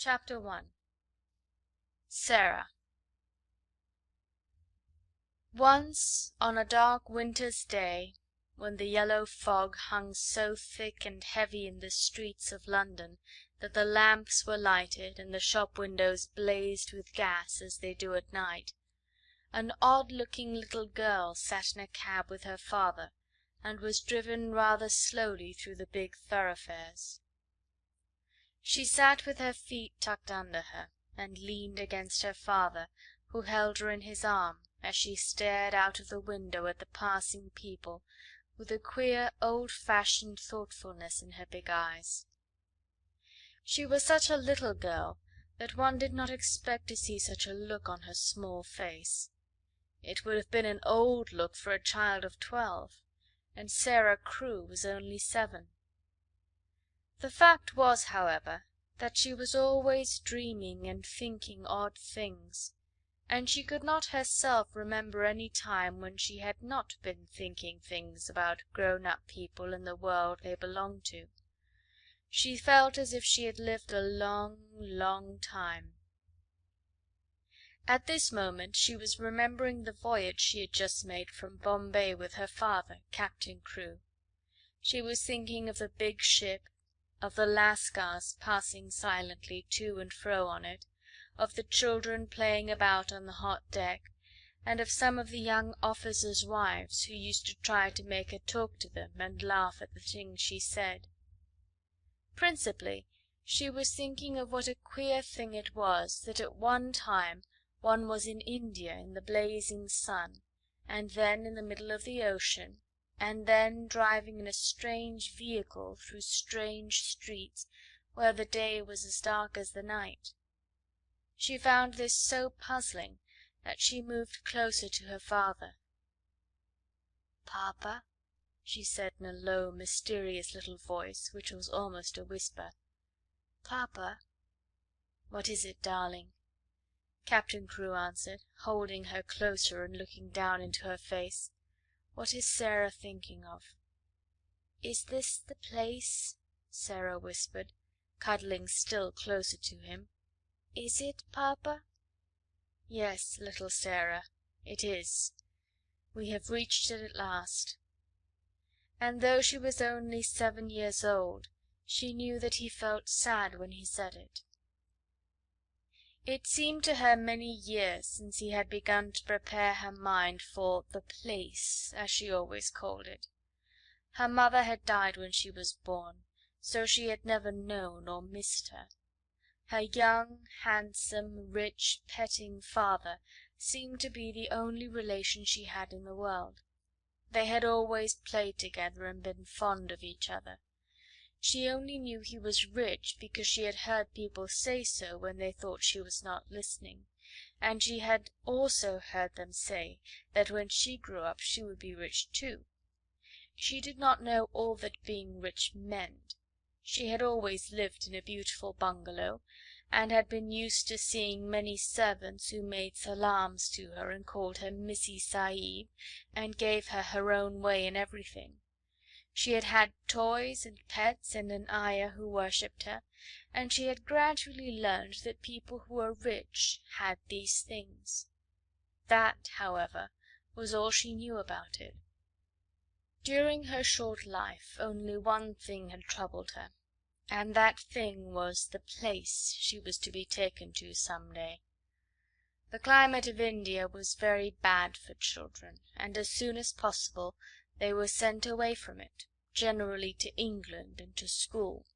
Chapter 1. Sarah. Once, on a dark winter's day, when the yellow fog hung so thick and heavy in the streets of London that the lamps were lighted and the shop windows blazed with gas as they do at night, an odd-looking little girl sat in a cab with her father, and was driven rather slowly through the big thoroughfares. She sat with her feet tucked under her, and leaned against her father, who held her in his arm as she stared out of the window at the passing people, with a queer old-fashioned thoughtfulness in her big eyes. She was such a little girl that one did not expect to see such a look on her small face. It would have been an old look for a child of 12, and Sarah Crewe was only 7. The fact was, however, that she was always dreaming and thinking odd things, and she could not herself remember any time when she had not been thinking things about grown-up people and the world they belonged to. She felt as if she had lived a long, long time. At this moment she was remembering the voyage she had just made from Bombay with her father, Captain Crewe. She was thinking of the big ship, of the lascars passing silently to and fro on it, of the children playing about on the hot deck, and of some of the young officers' wives who used to try to make her talk to them and laugh at the things she said. Principally she was thinking of what a queer thing it was that at one time one was in India in the blazing sun, and then in the middle of the ocean, and then driving in a strange vehicle through strange streets where the day was as dark as the night. She found this so puzzling that she moved closer to her father. "Papa," she said in a low, mysterious little voice, which was almost a whisper. "Papa." "What is it, darling?" Captain Crewe answered, holding her closer and looking down into her face. "What is Sarah thinking of?" "Is this the place?" Sarah whispered, cuddling still closer to him. "Is it, papa?" "Yes, little Sarah, it is. We have reached it at last." And though she was only 7 years old, she knew that he felt sad when he said it. It seemed to her many years since he had begun to prepare her mind for the place, as she always called it. Her mother had died when she was born, so she had never known or missed her. Her young, handsome, rich, petting father seemed to be the only relation she had in the world. They had always played together and been fond of each other. She only knew he was rich because she had heard people say so when they thought she was not listening, and she had also heard them say that when she grew up she would be rich too. She did not know all that being rich meant. She had always lived in a beautiful bungalow, and had been used to seeing many servants who made salams to her and called her Missy Sahib, and gave her her own way in everything. She had had toys and pets and an ayah who worshipped her, and she had gradually learned that people who were rich had these things. That, however, was all she knew about it. During her short life only one thing had troubled her, and that thing was the place she was to be taken to some day. The climate of India was very bad for children, and as soon as possible they were sent away from it, generally to England and to school.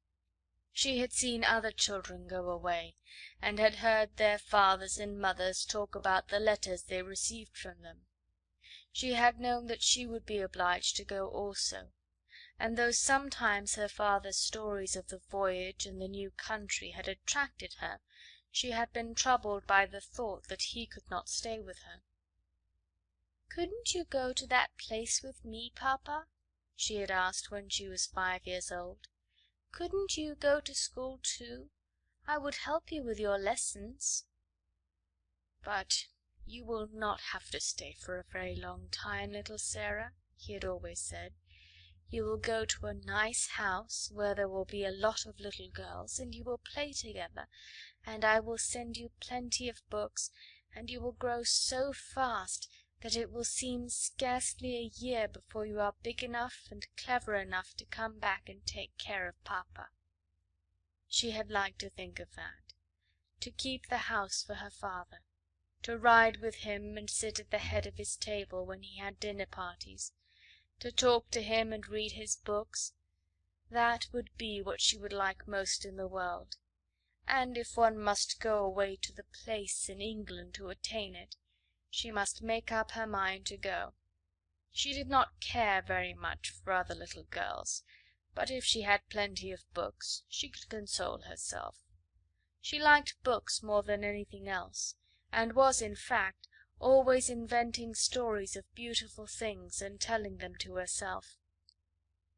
She had seen other children go away, and had heard their fathers and mothers talk about the letters they received from them. She had known that she would be obliged to go also, and though sometimes her father's stories of the voyage and the new country had attracted her, she had been troubled by the thought that he could not stay with her. "Couldn't you go to that place with me, papa?" she had asked when she was 5 years old. "Couldn't you go to school too? I would help you with your lessons." "But you will not have to stay for a very long time, little Sarah," he had always said. You will go to a nice house where there will be a lot of little girls, and you will play together, and I will send you plenty of books, and you will grow so fast that it will seem scarcely a year before you are big enough and clever enough to come back and take care of papa." She had liked to think of that, to keep the house for her father, to ride with him and sit at the head of his table when he had dinner parties, to talk to him and read his books. That would be what she would like most in the world, and if one must go away to the place in England to attain it, she must make up her mind to go. She did not care very much for other little girls, but if she had plenty of books she could console herself. She liked books more than anything else, and was, in fact, always inventing stories of beautiful things and telling them to herself.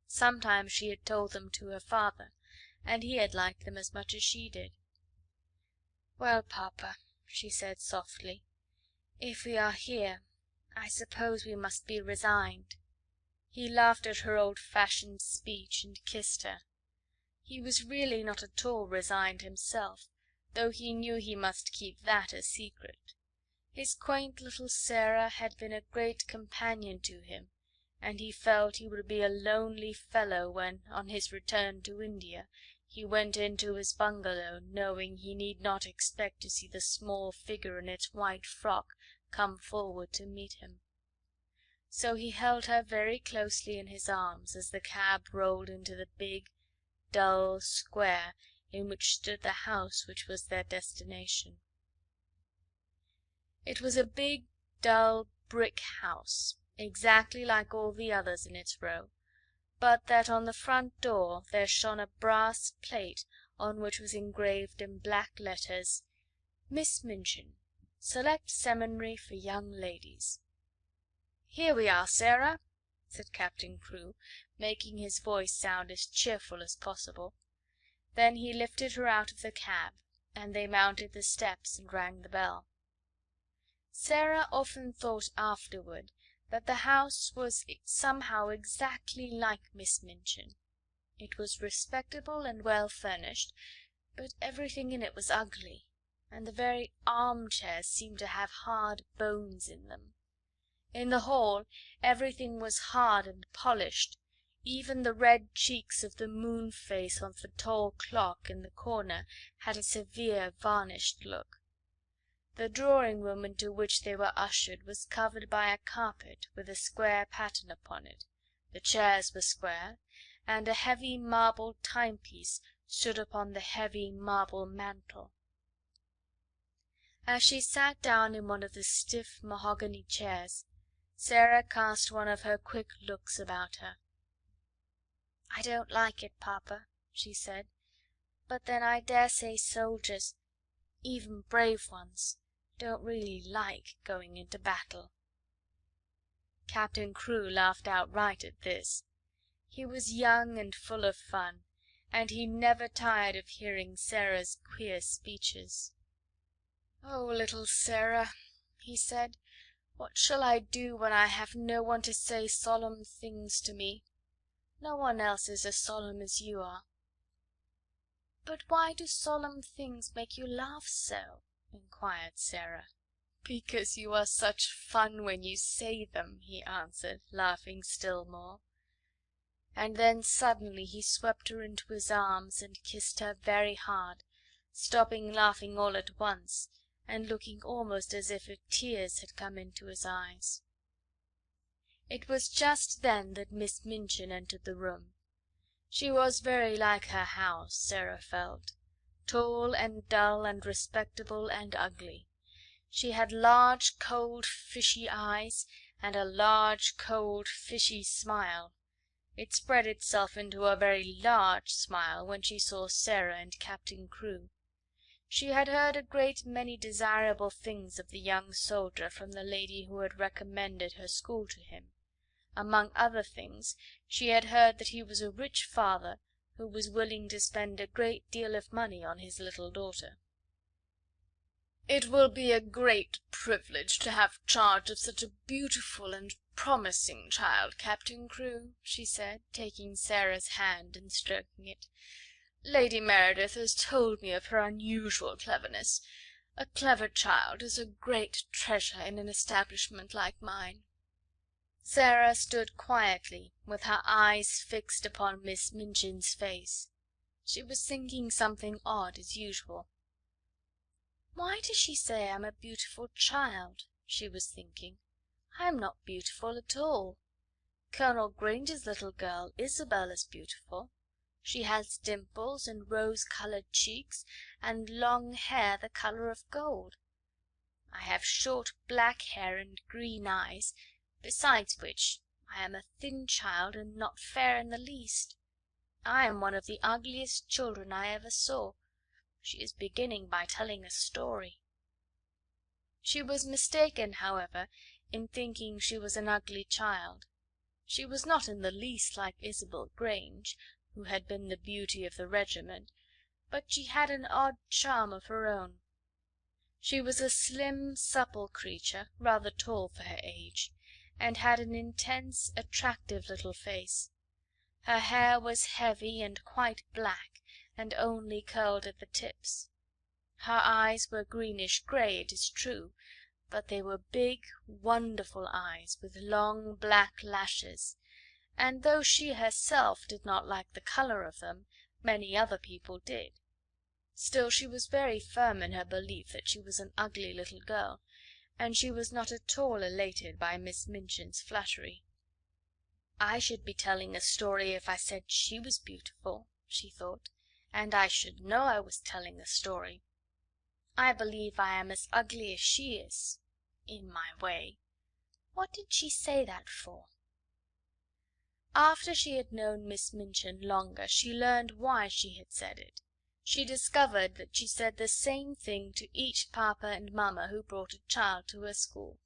Sometimes she had told them to her father, and he had liked them as much as she did. "Well, papa," she said softly, "if we are here, I suppose we must be resigned." He laughed at her old-fashioned speech and kissed her. He was really not at all resigned himself, though he knew he must keep that a secret. His quaint little Sarah had been a great companion to him, and he felt he would be a lonely fellow when, on his return to India, he went into his bungalow, knowing he need not expect to see the small figure in its white frock come forward to meet him. So he held her very closely in his arms as the cab rolled into the big, dull square in which stood the house which was their destination. It was a big, dull brick house, exactly like all the others in its row, but that on the front door there shone a brass plate on which was engraved in black letters, "Miss Minchin, Select Seminary for Young Ladies." "Here we are, Sarah," said Captain Crewe, making his voice sound as cheerful as possible. Then he lifted her out of the cab, and they mounted the steps and rang the bell. Sarah often thought afterward that the house was somehow exactly like Miss Minchin. It was respectable and well furnished, but everything in it was ugly, and the very armchairs seemed to have hard bones in them. In the hall everything was hard and polished, even the red cheeks of the moon face of the tall clock in the corner had a severe varnished look. The drawing-room into which they were ushered was covered by a carpet with a square pattern upon it, the chairs were square, and a heavy marble timepiece stood upon the heavy marble mantel. As she sat down in one of the stiff mahogany chairs, Sarah cast one of her quick looks about her. "I don't like it, papa," she said, "but then I dare say soldiers, even brave ones, don't really like going into battle." Captain Crewe laughed outright at this. He was young and full of fun, and he never tired of hearing Sarah's queer speeches. "Oh, little Sarah," he said, "what shall I do when I have no one to say solemn things to me? No one else is as solemn as you are." "But why do solemn things make you laugh so?" inquired Sarah. "Because you are such fun when you say them," he answered, laughing still more. And then suddenly he swept her into his arms and kissed her very hard, stopping laughing all at once, and looking almost as if tears had come into his eyes. It was just then that Miss Minchin entered the room. She was very like her house, Sarah felt, tall and dull and respectable and ugly. She had large, cold, fishy eyes, and a large, cold, fishy smile. It spread itself into a very large smile when she saw Sarah and Captain Crewe. She had heard a great many desirable things of the young soldier from the lady who had recommended her school to him. Among other things, she had heard that he was a rich father who was willing to spend a great deal of money on his little daughter. "It will be a great privilege to have charge of such a beautiful and promising child, Captain Crewe," she said, taking Sarah's hand and stroking it. "Lady Meredith has told me of her unusual cleverness. A clever child is a great treasure in an establishment like mine." Sarah stood quietly, with her eyes fixed upon Miss Minchin's face. She was thinking something odd as usual. "Why does she say I'm a beautiful child?" she was thinking. "I am not beautiful at all. Colonel Granger's little girl, Isabel, is beautiful. She has dimples and rose-coloured cheeks, and long hair the colour of gold. I have short black hair and green eyes, besides which I am a thin child and not fair in the least. I am one of the ugliest children I ever saw. She is beginning by telling a story." She was mistaken, however, in thinking she was an ugly child. She was not in the least like Isabel Grange, who had been the beauty of the regiment, but she had an odd charm of her own. She was a slim, supple creature, rather tall for her age, and had an intense, attractive little face. Her hair was heavy and quite black, and only curled at the tips. Her eyes were greenish grey, it is true, but they were big, wonderful eyes, with long black lashes, and though she herself did not like the colour of them, many other people did. Still she was very firm in her belief that she was an ugly little girl, and she was not at all elated by Miss Minchin's flattery. "I should be telling a story if I said she was beautiful," she thought, "and I should know I was telling a story. I believe I am as ugly as she is, in my way. What did she say that for?" After she had known Miss Minchin longer she learned why she had said it. She discovered that she said the same thing to each papa and mamma who brought a child to her school.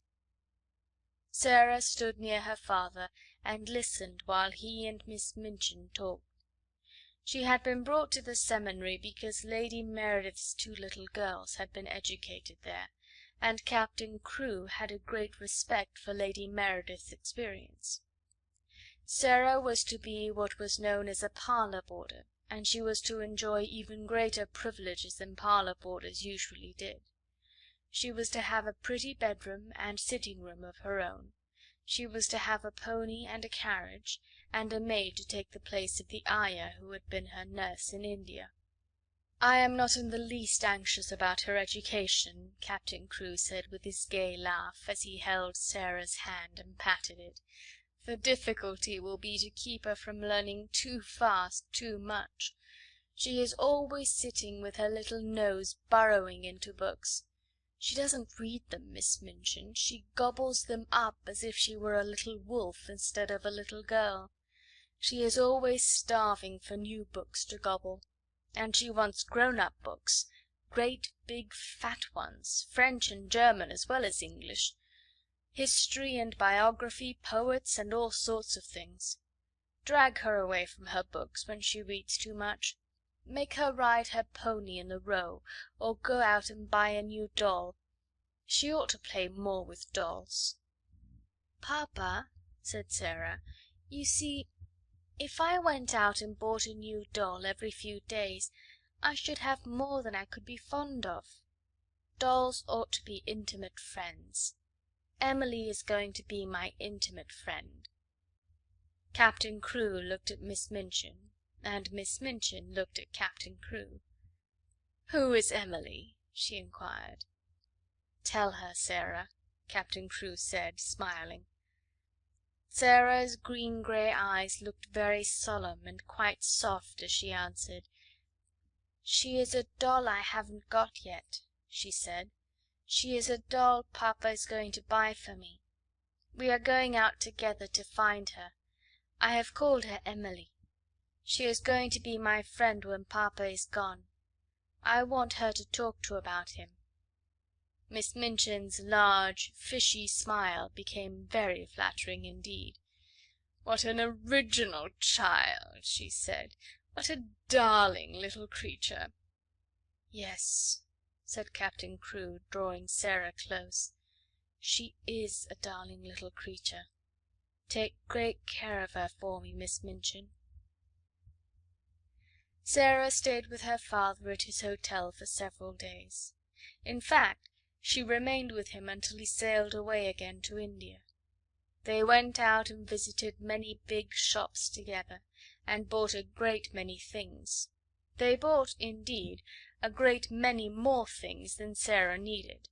Sarah stood near her father and listened while he and Miss Minchin talked. She had been brought to the seminary because Lady Meredith's two little girls had been educated there, and Captain Crewe had a great respect for Lady Meredith's experience. Sarah was to be what was known as a parlour boarder, and she was to enjoy even greater privileges than parlour boarders usually did. She was to have a pretty bedroom and sitting-room of her own. She was to have a pony and a carriage, and a maid to take the place of the ayah who had been her nurse in India. "I am not in the least anxious about her education," Captain Crewe said with his gay laugh, as he held Sarah's hand and patted it. "The difficulty will be to keep her from learning too fast too much. She is always sitting with her little nose burrowing into books. She doesn't read them, Miss Minchin. She gobbles them up as if she were a little wolf instead of a little girl. She is always starving for new books to gobble. And she wants grown-up books, great big fat ones, French and German as well as English, history and biography, poets, and all sorts of things. Drag her away from her books when she reads too much. Make her ride her pony in the Row, or go out and buy a new doll. She ought to play more with dolls." "Papa," said Sarah, "you see, if I went out and bought a new doll every few days, I should have more than I could be fond of. Dolls ought to be intimate friends. Emily is going to be my intimate friend." Captain Crewe looked at Miss Minchin, and Miss Minchin looked at Captain Crewe. "Who is Emily?" she inquired. "Tell her, Sarah," Captain Crewe said, smiling. Sarah's green-grey eyes looked very solemn and quite soft as she answered. "She is a doll I haven't got yet," she said. "She is a doll Papa is going to buy for me. We are going out together to find her. I have called her Emily. She is going to be my friend when Papa is gone. I want her to talk to about him." Miss Minchin's large, fishy smile became very flattering indeed. "What an original child!" she said. "What a darling little creature!" "Yes," said Captain Crewe, drawing Sarah close. "She is a darling little creature. Take great care of her for me, Miss Minchin." Sarah stayed with her father at his hotel for several days. In fact, she remained with him until he sailed away again to India. They went out and visited many big shops together, and bought a great many things. They bought, indeed, a great many more things than Sarah needed.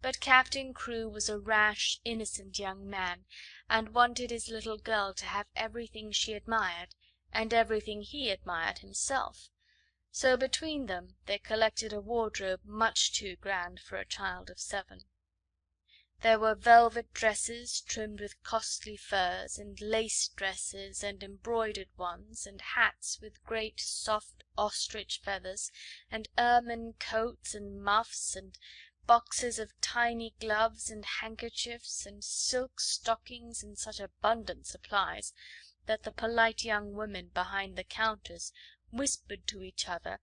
But Captain Crewe was a rash, innocent young man, and wanted his little girl to have everything she admired, and everything he admired himself. So between them they collected a wardrobe much too grand for a child of 7. There were velvet dresses trimmed with costly furs, and lace dresses, and embroidered ones, and hats with great soft ostrich feathers, and ermine coats and muffs, and boxes of tiny gloves and handkerchiefs, and silk stockings in such abundant supplies that the polite young women behind the counters whispered to each other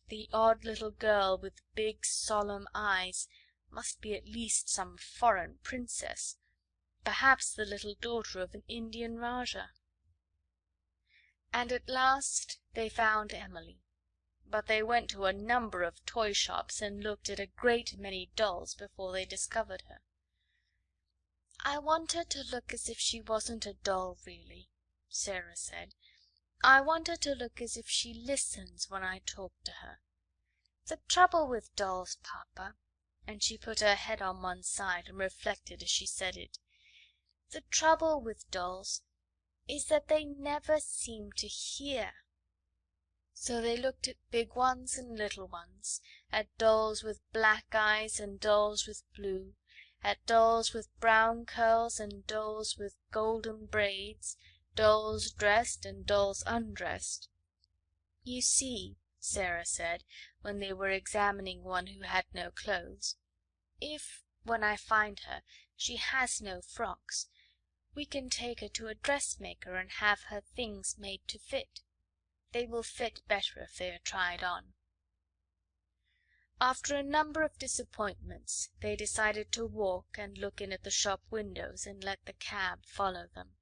the odd little girl with big solemn eyes must be at least some foreign princess, perhaps the little daughter of an Indian Rajah. And at last they found Emily, but they went to a number of toy shops and looked at a great many dolls before they discovered her. "I want her to look as if she wasn't a doll really," Sarah said. "I want her to look as if she listens when I talk to her. The trouble with dolls, Papa," and she put her head on one side and reflected as she said it, "the trouble with dolls is that they never seem to hear." So they looked at big ones and little ones, at dolls with black eyes and dolls with blue, at dolls with brown curls and dolls with golden braids, dolls dressed and dolls undressed. "You see," Sarah said, when they were examining one who had no clothes, "if, when I find her, she has no frocks, we can take her to a dressmaker and have her things made to fit. They will fit better if they are tried on." After a number of disappointments they decided to walk and look in at the shop windows and let the cab follow them.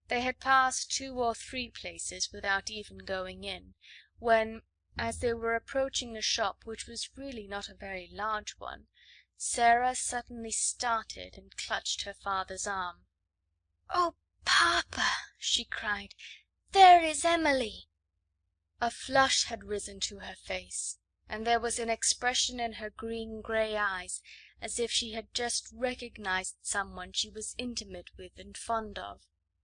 They had passed 2 or 3 places without even going in, when, as they were approaching a shop which was really not a very large one, Sarah suddenly started and clutched her father's arm. "Oh, Papa!" she cried, "there is Emily!" A flush had risen to her face, and there was an expression in her green-grey eyes as if she had just recognized someone she was intimate with and fond of.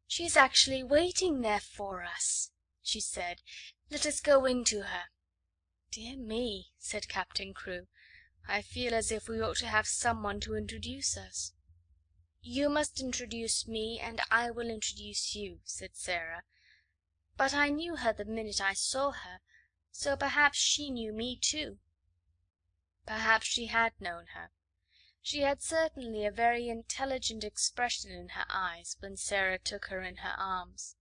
"She is actually waiting there for us," she said. "Let us go in to her." "Dear me," said Captain Crewe, "I feel as if we ought to have someone to introduce us." "You must introduce me, and I will introduce you," said Sarah. "But I knew her the minute I saw her, so perhaps she knew me too." Perhaps she had known her. She had certainly a very intelligent expression in her eyes when Sarah took her in her arms.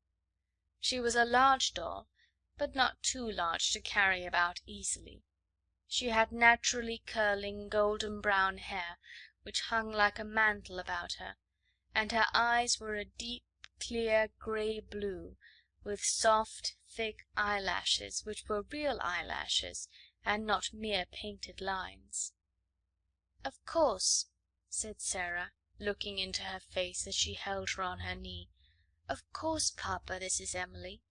She was a large doll, but not too large to carry about easily. She had naturally curling golden brown hair, which hung like a mantle about her, and her eyes were a deep, clear grey blue, with soft, thick eyelashes, which were real eyelashes, and not mere painted lines. "Of course," said Sarah, looking into her face as she held her on her knee, "of course, Papa, this is Emily."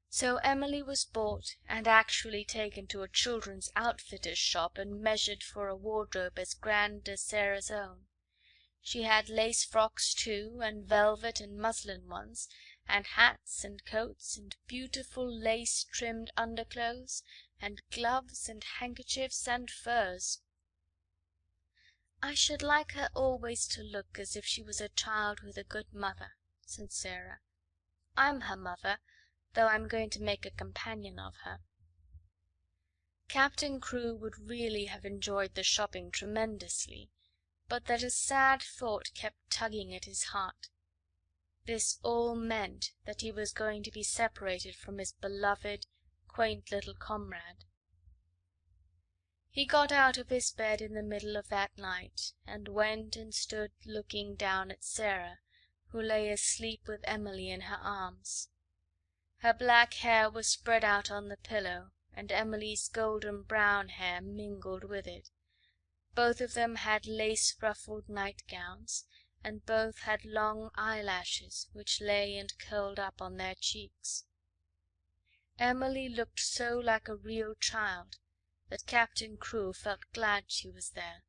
So Emily was bought and actually taken to a children's outfitter's shop and measured for a wardrobe as grand as Sarah's own. She had lace frocks too, and velvet and muslin ones, and hats and coats, and beautiful lace-trimmed underclothes, and gloves and handkerchiefs and furs. "I should like her always to look as if she was a child with a good mother," said Sarah. "I'm her mother, though I'm going to make a companion of her." Captain Crewe would really have enjoyed the shopping tremendously, but that a sad thought kept tugging at his heart. This all meant that he was going to be separated from his beloved, quaint little comrade. He got out of his bed in the middle of that night, and went and stood looking down at Sarah, who lay asleep with Emily in her arms. Her black hair was spread out on the pillow, and Emily's golden brown hair mingled with it. Both of them had lace-ruffled nightgowns, and both had long eyelashes which lay and curled up on their cheeks. Emily looked so like a real child that Captain Crewe felt glad she was there.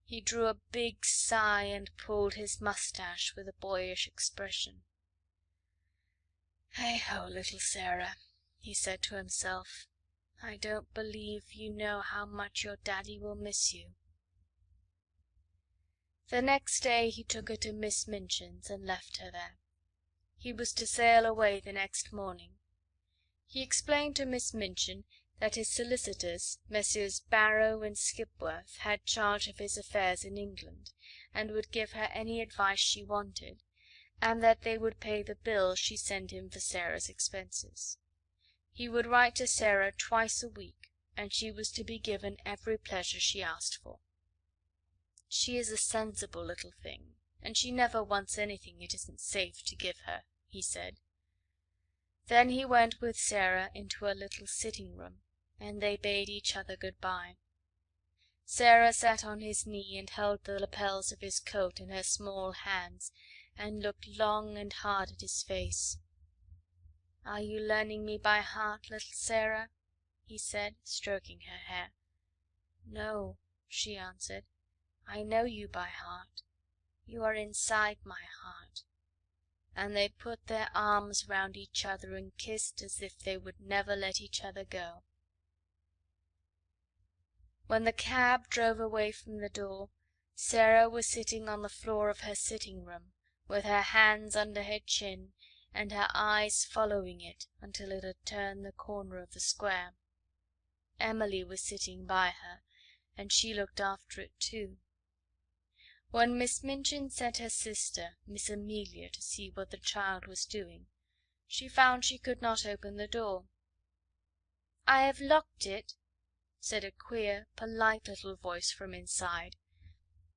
He drew a big sigh and pulled his moustache with a boyish expression. "Hey-ho, little Sarah," he said to himself. "I don't believe you know how much your daddy will miss you." The next day he took her to Miss Minchin's and left her there. He was to sail away the next morning. He explained to Miss Minchin that his solicitors, Messrs. Barrow and Skipworth, had charge of his affairs in England, and would give her any advice she wanted, and that they would pay the bill she sent him for Sarah's expenses. He would write to Sarah twice a week, and she was to be given every pleasure she asked for. "She is a sensible little thing, and she never wants anything it isn't safe to give her," he said. Then he went with Sarah into a little sitting-room, and they bade each other good-bye. Sarah sat on his knee and held the lapels of his coat in her small hands, and looked long and hard at his face. "Are you learning me by heart, little Sarah?" he said, stroking her hair. "No," she answered. "I know you by heart. You are inside my heart." And they put their arms round each other and kissed as if they would never let each other go. When the cab drove away from the door, Sarah was sitting on the floor of her sitting-room, with her hands under her chin, and her eyes following it until it had turned the corner of the square. Emily was sitting by her, and she looked after it too. When Miss Minchin sent her sister, Miss Amelia, to see what the child was doing, she found she could not open the door. "I have locked it," said a queer, polite little voice from inside.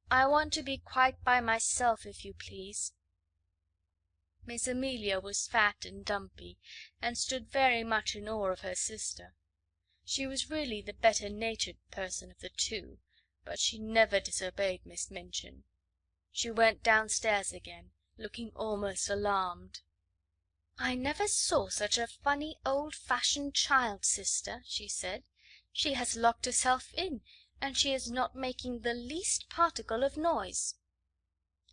"I want to be quite by myself, if you please." Miss Amelia was fat and dumpy, and stood very much in awe of her sister. She was really the better-natured person of the two, but she never disobeyed Miss Minchin. She went downstairs again, looking almost alarmed. "I never saw such a funny, old-fashioned child, sister," she said. "She has locked herself in, and she is not making the least particle of noise."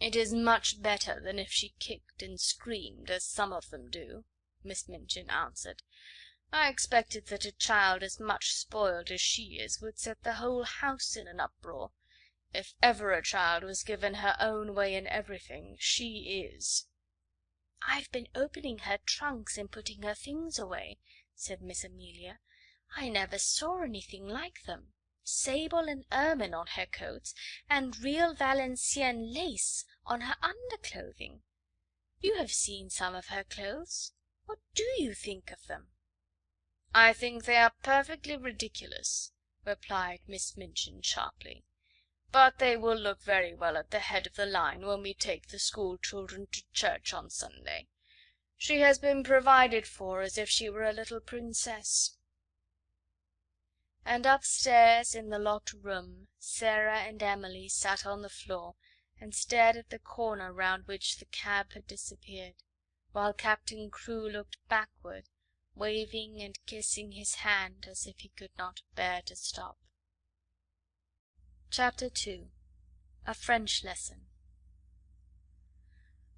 "It is much better than if she kicked and screamed, as some of them do," Miss Minchin answered. "I expected that a child as much spoiled as she is would set the whole house in an uproar. If ever a child was given her own way in everything, she is." "I've been opening her trunks and putting her things away," said Miss Amelia. "I never saw anything like them. Sable and ermine on her coats, and real Valenciennes lace on her underclothing. You have seen some of her clothes. What do you think of them?" "I think they are perfectly ridiculous," replied Miss Minchin sharply. "But they will look very well at the head of the line when we take the school children to church on Sunday. She has been provided for as if she were a little princess." And upstairs in the locked room Sarah and Emily sat on the floor and stared at the corner round which the cab had disappeared, while Captain Crewe looked backward, waving and kissing his hand as if he could not bear to stop. Chapter 2. A French Lesson.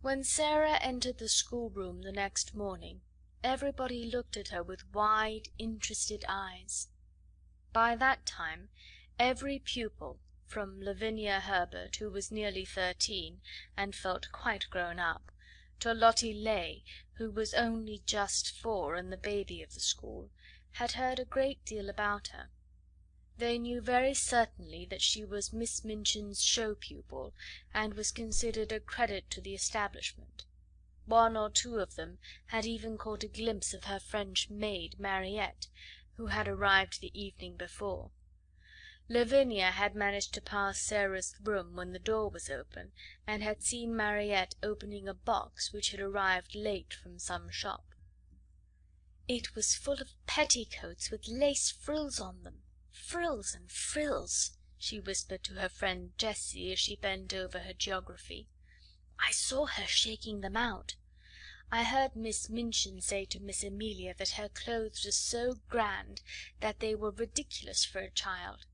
When Sarah entered the schoolroom the next morning, everybody looked at her with wide, interested eyes. By that time every pupil, from Lavinia Herbert, who was nearly 13 and felt quite grown up, to Lottie Lay, who was only just 4 and the baby of the school, had heard a great deal about her. They knew very certainly that she was Miss Minchin's show pupil, and was considered a credit to the establishment. One or two of them had even caught a glimpse of her French maid, Mariette, who had arrived the evening before. Lavinia had managed to pass Sarah's room when the door was open, and had seen Mariette opening a box which had arrived late from some shop. "It was full of petticoats with lace frills on them, frills and frills," she whispered to her friend Jessie as she bent over her geography. "I saw her shaking them out. I heard Miss Minchin say to Miss Amelia that her clothes were so grand that they were ridiculous for a child.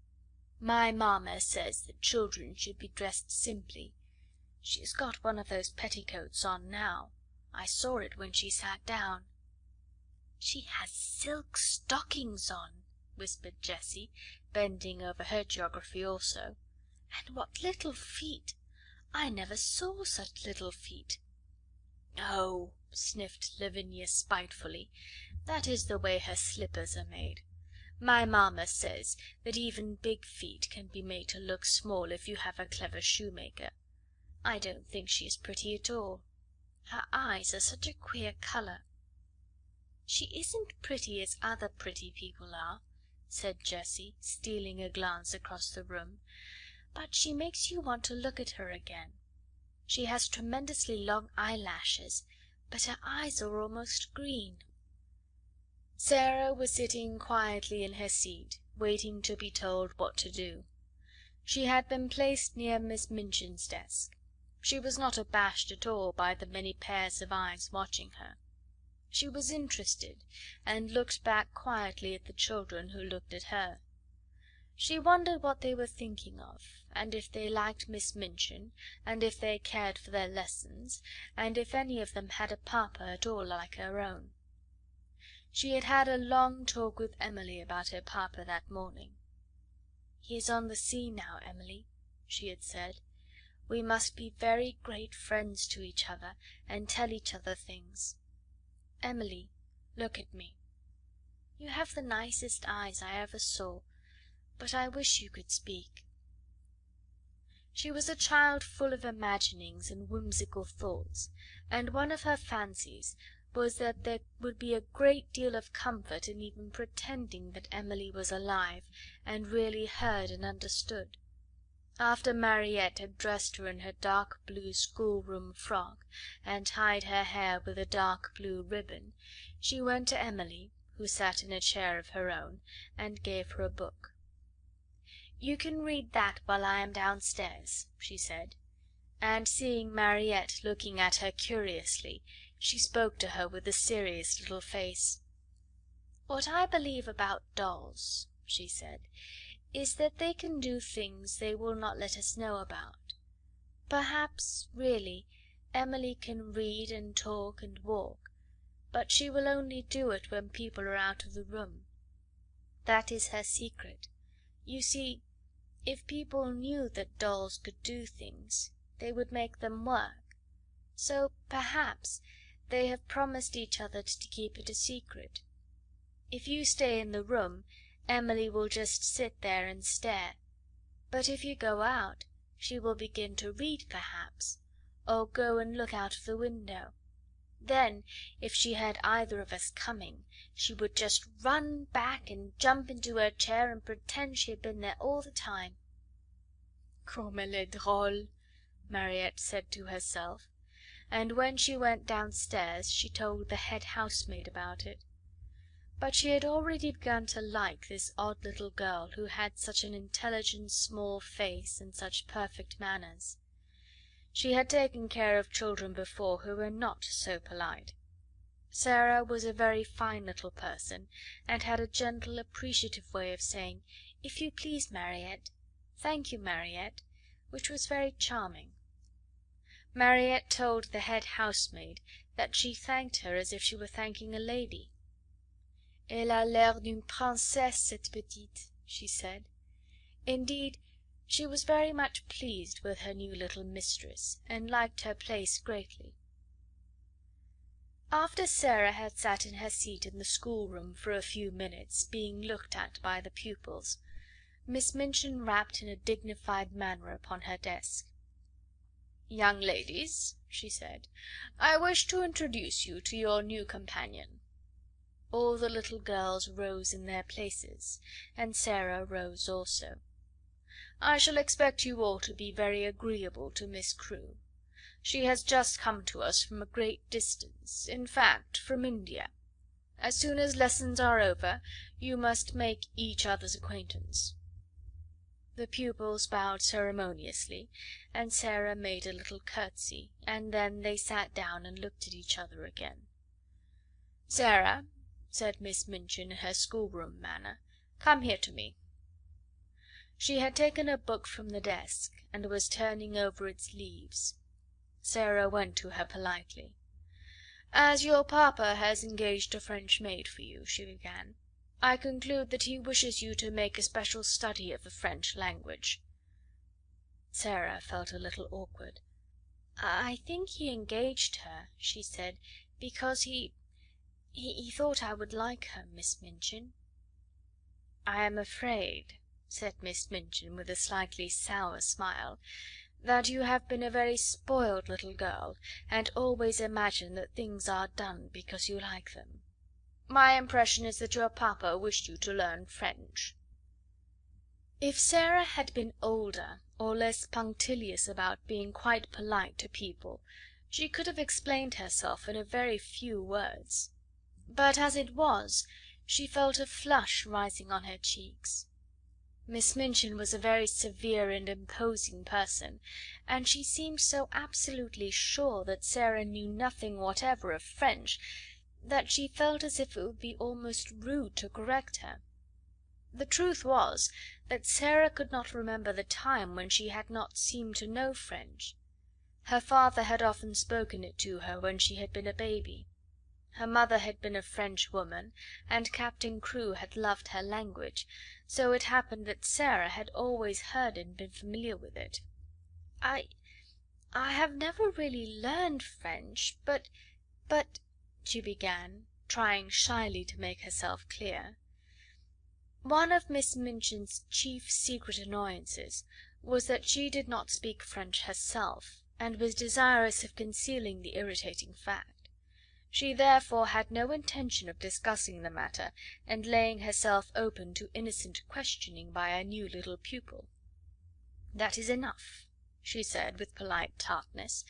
My mamma says that children should be dressed simply. She's got one of those petticoats on now. I saw it when she sat down." "She has silk stockings on," whispered Jessie, bending over her geography also. "And what little feet! I never saw such little feet." "Oh," sniffed Lavinia spitefully, "that is the way her slippers are made. My mamma says that even big feet can be made to look small if you have a clever shoemaker. I don't think she is pretty at all. Her eyes are such a queer colour." "She isn't pretty as other pretty people are," said Jessie, stealing a glance across the room, "but she makes you want to look at her again. She has tremendously long eyelashes, but her eyes are almost green." Sarah was sitting quietly in her seat, waiting to be told what to do. She had been placed near Miss Minchin's desk. She was not abashed at all by the many pairs of eyes watching her. She was interested, and looked back quietly at the children who looked at her. She wondered what they were thinking of, and if they liked Miss Minchin, and if they cared for their lessons, and if any of them had a papa at all like her own. She had had a long talk with Emily about her papa that morning. "He is on the sea now, Emily," she had said. "We must be very great friends to each other, and tell each other things. Emily, look at me. You have the nicest eyes I ever saw, but I wish you could speak." She was a child full of imaginings and whimsical thoughts, and one of her fancies was that there would be a great deal of comfort in even pretending that Emily was alive, and really heard and understood. After Mariette had dressed her in her dark blue schoolroom frock, and tied her hair with a dark blue ribbon, she went to Emily, who sat in a chair of her own, and gave her a book. "You can read that while I am downstairs," she said, and seeing Mariette looking at her curiously, she spoke to her with a serious little face. "What I believe about dolls," she said, "is that they can do things they will not let us know about. Perhaps, really, Emily can read and talk and walk, but she will only do it when people are out of the room. That is her secret. You see, if people knew that dolls could do things, they would make them work. So, perhaps, they have promised each other to keep it a secret. If you stay in the room, Emily will just sit there and stare, but if you go out, she will begin to read perhaps, or go and look out of the window. Then, if she heard either of us coming, she would just run back and jump into her chair and pretend she had been there all the time." "Comme elle est drôle," Mariette said to herself, and when she went downstairs she told the head housemaid about it. But she had already begun to like this odd little girl who had such an intelligent small face and such perfect manners. She had taken care of children before who were not so polite. Sarah was a very fine little person, and had a gentle, appreciative way of saying, "If you please, Mariette," "Thank you, Mariette," which was very charming. Mariette told the head housemaid that she thanked her as if she were thanking a lady. "Elle a l'air d'une princesse, cette petite," she said. Indeed, she was very much pleased with her new little mistress, and liked her place greatly. After Sarah had sat in her seat in the schoolroom for a few minutes, being looked at by the pupils, Miss Minchin rapped in a dignified manner upon her desk. "Young ladies," she said, "I wish to introduce you to your new companion." All the little girls rose in their places, and Sarah rose also. I shall expect you all to be very agreeable to Miss Crewe. She has just come to us from a great distance, in fact from India. As soon as lessons are over, you must make each other's acquaintance." The pupils bowed ceremoniously, and Sarah made a little curtsy, and then they sat down and looked at each other again. "Sarah," said Miss Minchin in her schoolroom manner, "come here to me." She had taken a book from the desk, and was turning over its leaves. Sarah went to her politely. "As your papa has engaged a French maid for you," she began, "I conclude that he wishes you to make a special study of the French language." Sarah felt a little awkward. "I think he engaged her," she said, "because he thought I would like her, Miss Minchin." "I am afraid," said Miss Minchin with a slightly sour smile, "that you have been a very spoiled little girl, and always imagine that things are done because you like them. My impression is that your papa wished you to learn French." If Sarah had been older, or less punctilious about being quite polite to people, she could have explained herself in a very few words. But as it was, she felt a flush rising on her cheeks. Miss Minchin was a very severe and imposing person, and she seemed so absolutely sure that Sarah knew nothing whatever of French that she felt as if it would be almost rude to correct her. The truth was that Sarah could not remember the time when she had not seemed to know French. Her father had often spoken it to her when she had been a baby. Her mother had been a French woman, and Captain Crewe had loved her language, so it happened that Sarah had always heard and been familiar with it. I have never really learned French, but she began, trying shyly to make herself clear. One of Miss Minchin's chief secret annoyances was that she did not speak French herself, and was desirous of concealing the irritating fact. She therefore had no intention of discussing the matter and laying herself open to innocent questioning by a new little pupil. "That is enough," she said with polite tartness.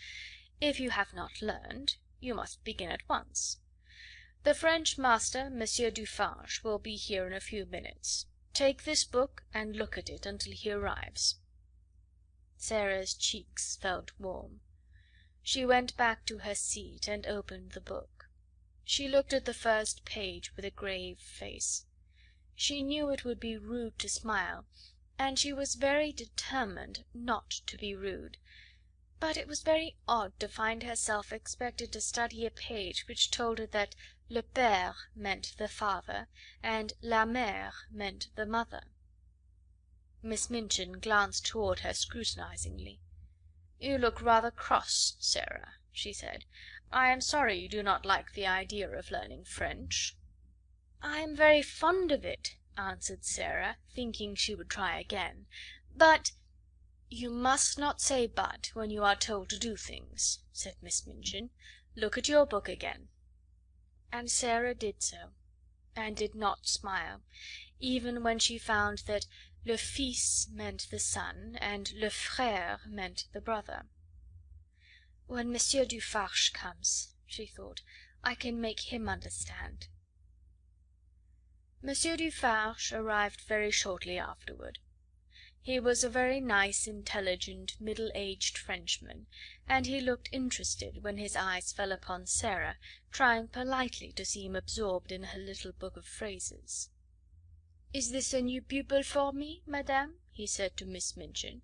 "If you have not learned, you must begin at once. The French master, Monsieur Dufarge, will be here in a few minutes. Take this book and look at it until he arrives." Sarah's cheeks felt warm. She went back to her seat and opened the book. She looked at the first page with a grave face. She knew it would be rude to smile, and she was very determined not to be rude. But it was very odd to find herself expected to study a page which told her that le père meant the father, and la mère meant the mother. Miss Minchin glanced toward her scrutinizingly. "You look rather cross, Sarah," she said. "I am sorry you do not like the idea of learning French." "I am very fond of it," answered Sarah, thinking she would try again. "But—" "You must not say 'but' when you are told to do things," said Miss Minchin. "Look at your book again." And Sarah did so, and did not smile, even when she found that le fils meant the son, and le frère meant the brother. "When Monsieur Dufarge comes," she thought, "I can make him understand." Monsieur Dufarge arrived very shortly afterward. He was a very nice, intelligent, middle-aged Frenchman, and he looked interested when his eyes fell upon Sarah, trying politely to seem absorbed in her little book of phrases. "Is this a new pupil for me, madame?" he said to Miss Minchin.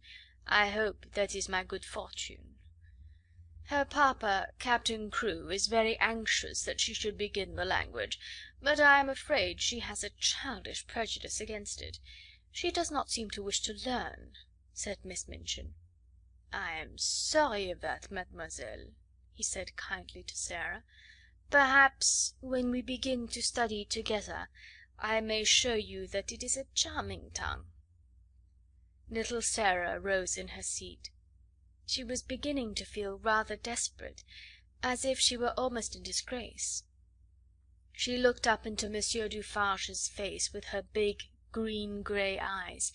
"I hope that is my good fortune. Her papa, Captain Crewe, is very anxious that she should begin the language, but I am afraid she has a childish prejudice against it. She does not seem to wish to learn," said Miss Minchin. "I am sorry of that, mademoiselle," he said kindly to Sarah. "Perhaps when we begin to study together I may show you that it is a charming tongue." Little Sarah rose in her seat. She was beginning to feel rather desperate, as if she were almost in disgrace. She looked up into Monsieur Dufarge's face with her big green grey eyes,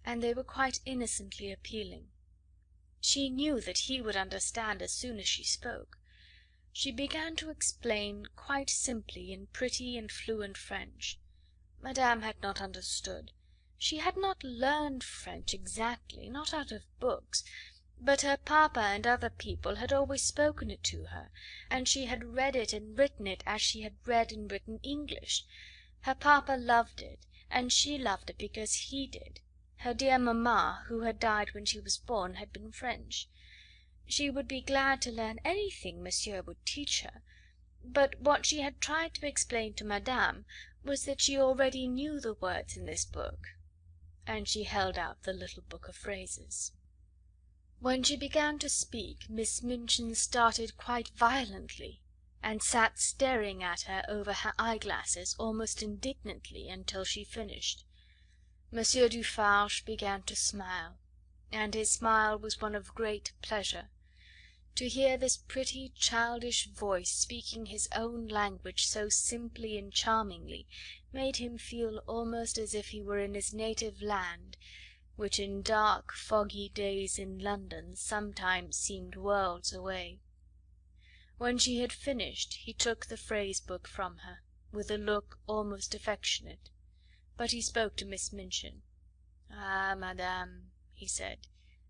and they were quite innocently appealing. She knew that he would understand as soon as she spoke. She began to explain quite simply in pretty and fluent French. Madame had not understood. She had not learned French exactly, not out of books, but her papa and other people had always spoken it to her, and she had read it and written it as she had read and written English. Her papa loved it, and she loved it because he did. Her dear mamma, who had died when she was born, had been French. She would be glad to learn anything monsieur would teach her, but what she had tried to explain to madame was that she already knew the words in this book, and she held out the little book of phrases. When she began to speak, Miss Minchin started quite violently, and sat staring at her over her eyeglasses almost indignantly until she finished. Monsieur Dufarge began to smile, and his smile was one of great pleasure. To hear this pretty childish voice speaking his own language so simply and charmingly made him feel almost as if he were in his native land, which in dark foggy days in London sometimes seemed worlds away. When she had finished he took the phrase book from her, with a look almost affectionate, but he spoke to Miss Minchin. "Ah, madame," he said,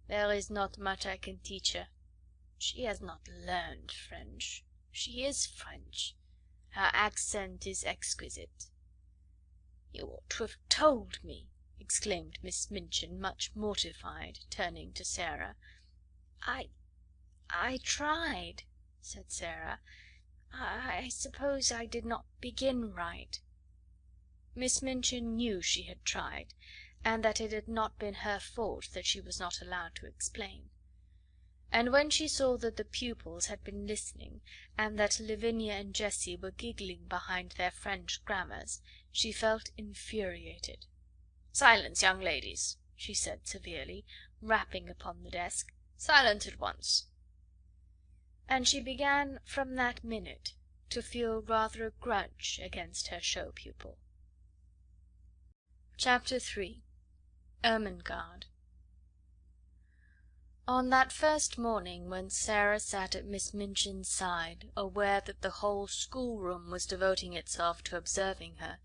"there is not much I can teach her. She has not learned French. She is French. Her accent is exquisite." "You ought to have told me," exclaimed Miss Minchin, much mortified, turning to Sarah. I tried," said Sarah. I suppose I did not begin right." Miss Minchin knew she had tried, and that it had not been her fault that she was not allowed to explain. And when she saw that the pupils had been listening, and that Lavinia and Jessie were giggling behind their French grammars, she felt infuriated. "Silence, young ladies," she said severely, rapping upon the desk. "Silence at once." And she began from that minute to feel rather a grudge against her show pupil. Chapter 3. Ermengarde. On that first morning when Sarah sat at Miss Minchin's side, aware that the whole schoolroom was devoting itself to observing her,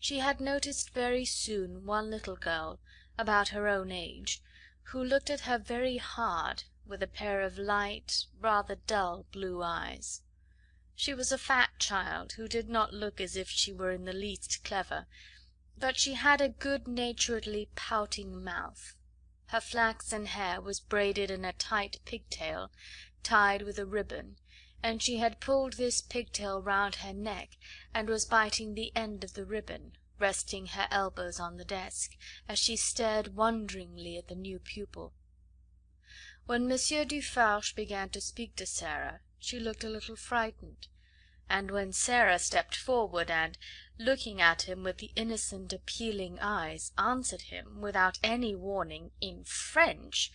she had noticed very soon one little girl, about her own age, who looked at her very hard with a pair of light, rather dull blue eyes. She was a fat child, who did not look as if she were in the least clever, but she had a good-naturedly pouting mouth. Her flaxen hair was braided in a tight pigtail, tied with a ribbon, and she had pulled this pigtail round her neck, and was biting the end of the ribbon, resting her elbows on the desk, as she stared wonderingly at the new pupil. When Monsieur Dufarge began to speak to Sarah, she looked a little frightened, and when Sarah stepped forward and, looking at him with the innocent appealing eyes, answered him, without any warning, in French,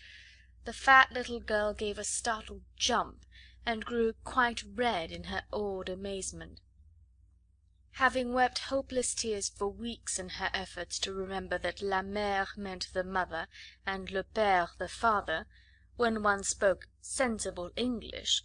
the fat little girl gave a startled jump, and grew quite red in her awed amazement. Having wept hopeless tears for weeks in her efforts to remember that la mère meant the mother, and le père the father, when one spoke sensible English,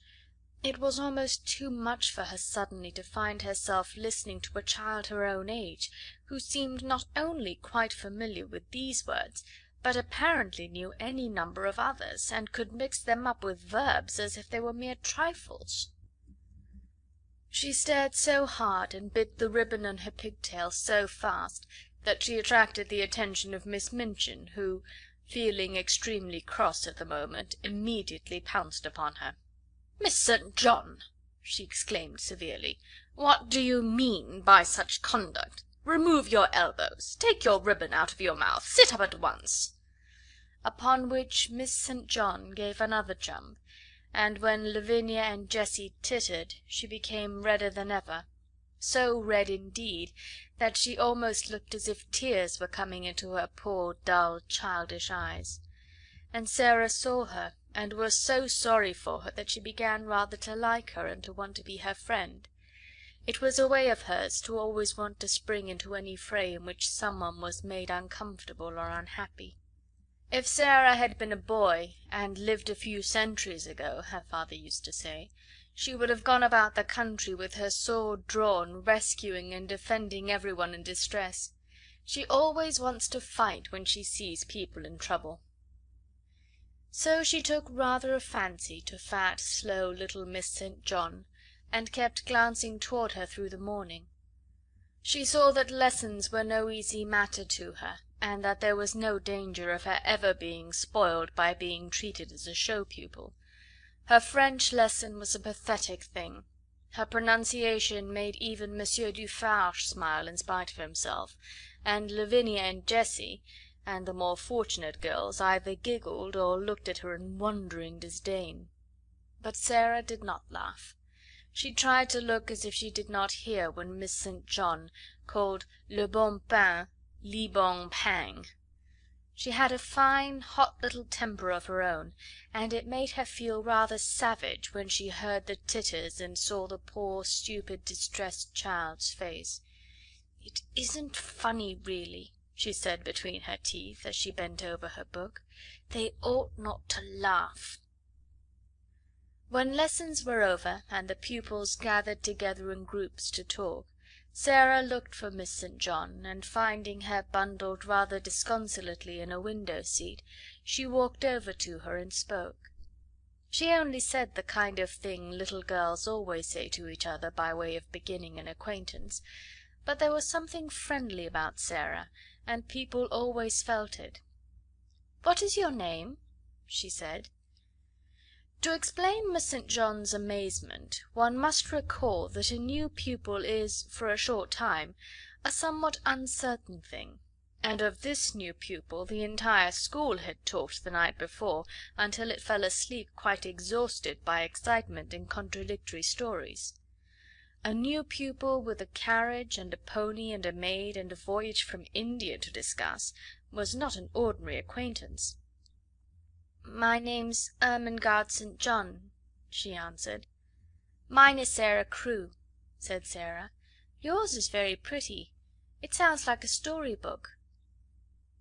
it was almost too much for her suddenly to find herself listening to a child her own age, who seemed not only quite familiar with these words, but apparently knew any number of others, and could mix them up with verbs as if they were mere trifles. She stared so hard and bit the ribbon on her pigtail so fast that she attracted the attention of Miss Minchin, who, feeling extremely cross at the moment, immediately pounced upon her. "Miss St. John!" she exclaimed severely, "what do you mean by such conduct? Remove your elbows, take your ribbon out of your mouth, sit up at once." Upon which Miss St. John gave another jump, and when Lavinia and Jessie tittered, she became redder than ever, so red indeed that she almost looked as if tears were coming into her poor dull childish eyes. And Sarah saw her, and was so sorry for her that she began rather to like her and to want to be her friend. It was a way of hers to always want to spring into any fray in which some one was made uncomfortable or unhappy. If Sarah had been a boy, and lived a few centuries ago, her father used to say, she would have gone about the country with her sword drawn, rescuing and defending everyone in distress. She always wants to fight when she sees people in trouble. So she took rather a fancy to fat, slow little Miss St. John, and kept glancing toward her through the morning. She saw that lessons were no easy matter to her, and that there was no danger of her ever being spoiled by being treated as a show pupil. Her French lesson was a pathetic thing. Her pronunciation made even Monsieur Dufarge smile in spite of himself, and Lavinia and Jessie, and the more fortunate girls, either giggled or looked at her in wondering disdain. But Sarah did not laugh. She tried to look as if she did not hear when Miss St. John called le bon pain li bon pain. She had a fine, hot little temper of her own, and it made her feel rather savage when she heard the titters and saw the poor, stupid, distressed child's face. "It isn't funny, really," she said between her teeth, as she bent over her book. "They ought not to laugh." When lessons were over, and the pupils gathered together in groups to talk, Sarah looked for Miss St. John, and finding her bundled rather disconsolately in a window seat, she walked over to her and spoke. She only said the kind of thing little girls always say to each other by way of beginning an acquaintance, but there was something friendly about Sarah, and people always felt it. "What is your name?" she said. To explain Miss St. John's amazement, one must recall that a new pupil is, for a short time, a somewhat uncertain thing, and of this new pupil the entire school had talked the night before, until it fell asleep quite exhausted by excitement and contradictory stories. A new pupil with a carriage and a pony and a maid and a voyage from India to discuss was not an ordinary acquaintance. "My name's Ermengarde St. John," she answered. "Mine is Sarah Crewe," said Sarah. "Yours is very pretty. It sounds like a story book."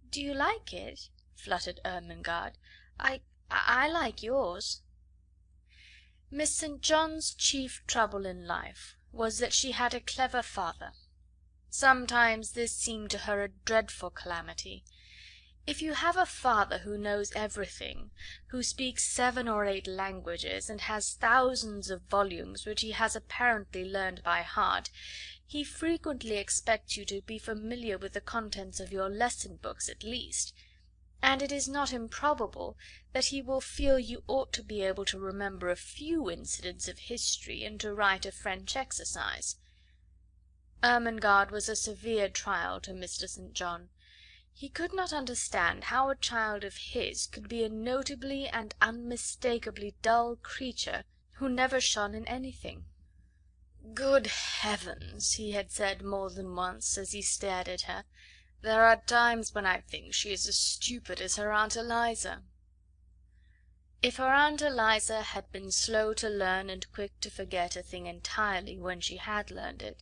"Do you like it?" fluttered Ermengarde. I like yours." Miss St. John's chief trouble in life was that she had a clever father. Sometimes this seemed to her a dreadful calamity. If you have a father who knows everything, who speaks 7 or 8 languages, and has thousands of volumes which he has apparently learned by heart, he frequently expects you to be familiar with the contents of your lesson books at least, and it is not improbable that he will feel you ought to be able to remember a few incidents of history and to write a French exercise. Ermengarde was a severe trial to Mr. St. John. He could not understand how a child of his could be a notably and unmistakably dull creature who never shone in anything. "Good heavens!" he had said more than once, as he stared at her, "there are times when I think she is as stupid as her Aunt Eliza." If her Aunt Eliza had been slow to learn and quick to forget a thing entirely when she had learned it,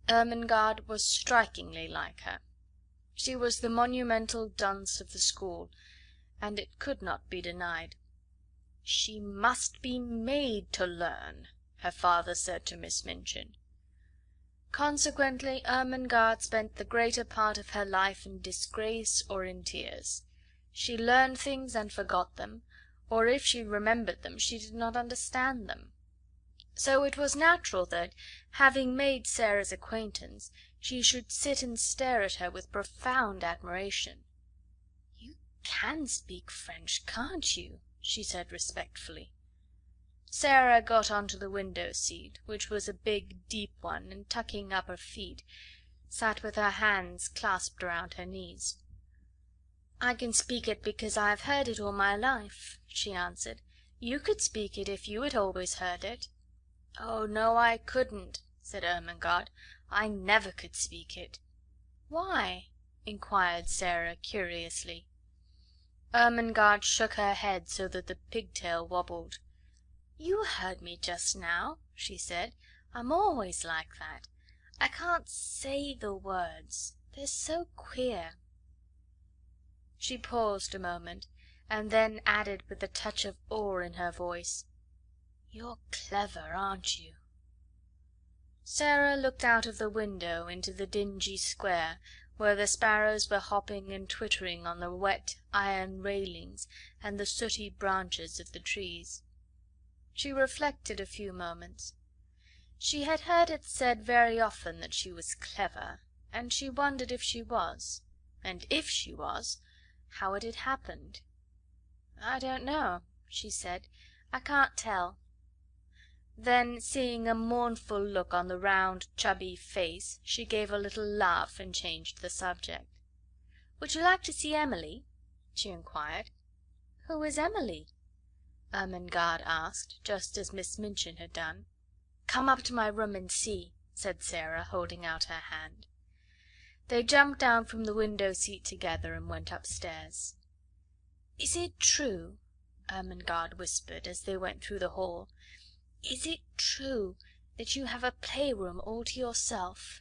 Ermengarde was strikingly like her. She was the monumental dunce of the school, and it could not be denied. "She must be made to learn," her father said to Miss Minchin. Consequently Ermengarde spent the greater part of her life in disgrace or in tears. She learned things and forgot them, or if she remembered them she did not understand them. So it was natural that, having made Sarah's acquaintance, she should sit and stare at her with profound admiration. "You can speak French, can't you?" she said respectfully. Sarah got on to the window seat, which was a big deep one, and tucking up her feet, sat with her hands clasped round her knees. "I can speak it because I have heard it all my life," she answered. "You could speak it if you had always heard it." "Oh, no, I couldn't," said Ermengarde. "I never could speak it." "Why?" inquired Sarah curiously. Ermengarde shook her head so that the pigtail wobbled. "You heard me just now," she said. "I'm always like that. I can't say the words. They're so queer." She paused a moment, and then added with a touch of awe in her voice, "You're clever, aren't you?" Sarah looked out of the window into the dingy square, where the sparrows were hopping and twittering on the wet iron railings and the sooty branches of the trees. She reflected a few moments. She had heard it said very often that she was clever, and she wondered if she was, and if she was, how it had happened. "I don't know," she said. "I can't tell." Then, seeing a mournful look on the round, chubby face, she gave a little laugh and changed the subject. "Would you like to see Emily?" she inquired. "Who is Emily?" Ermengarde asked, just as Miss Minchin had done. "Come up to my room and see," said Sarah, holding out her hand. They jumped down from the window seat together and went upstairs. "Is it true," Ermengarde whispered, as they went through the hall, "is it true that you have a playroom all to yourself?"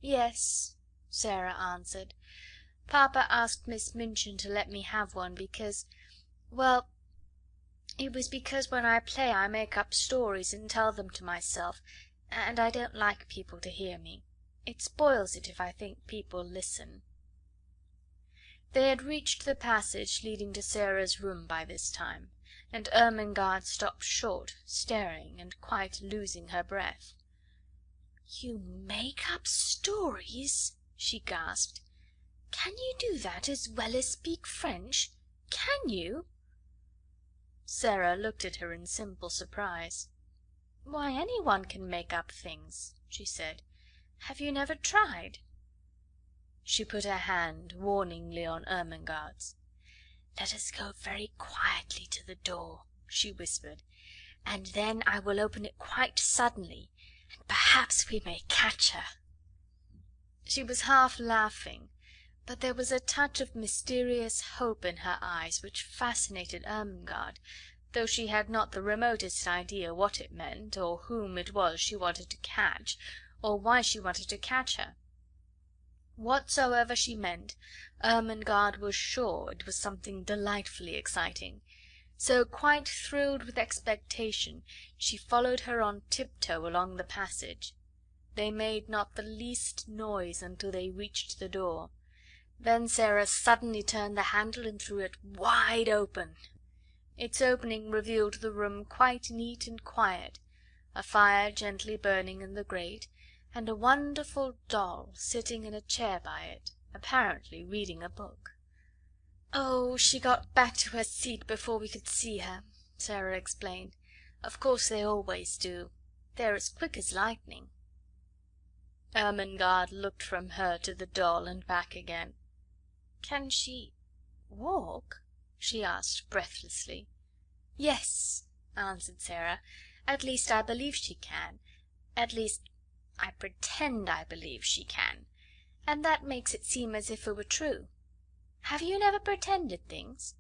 "Yes," Sarah answered. "Papa asked Miss Minchin to let me have one because well, it was because when I play I make up stories and tell them to myself, and I don't like people to hear me. It spoils it if I think people listen." They had reached the passage leading to Sarah's room by this time, and Ermengarde stopped short, staring and quite losing her breath. "You make up stories?" she gasped. "Can you do that as well as speak French? Can you?" Sarah looked at her in simple surprise. "Why, anyone can make up things," she said. "Have you never tried?" She put her hand warningly on Ermengarde's. "Let us go very quietly to the door," she whispered, "and then I will open it quite suddenly, and perhaps we may catch her." She was half laughing, but there was a touch of mysterious hope in her eyes which fascinated Ermengarde, though she had not the remotest idea what it meant, or whom it was she wanted to catch, or why she wanted to catch her. Whatsoever she meant, Ermengarde was sure it was something delightfully exciting, so, quite thrilled with expectation, she followed her on tiptoe along the passage. They made not the least noise until they reached the door. Then Sarah suddenly turned the handle and threw it wide open. Its opening revealed the room quite neat and quiet, a fire gently burning in the grate, and a wonderful doll sitting in a chair by it, apparently reading a book. "Oh, she got back to her seat before we could see her," Sarah explained. "Of course they always do. They're as quick as lightning." Ermengarde looked from her to the doll and back again. "Can she walk?" she asked breathlessly. "Yes," answered Sarah. "At least I believe she can. At least I pretend I believe she can, and that makes it seem as if it were true. Have you never pretended things?"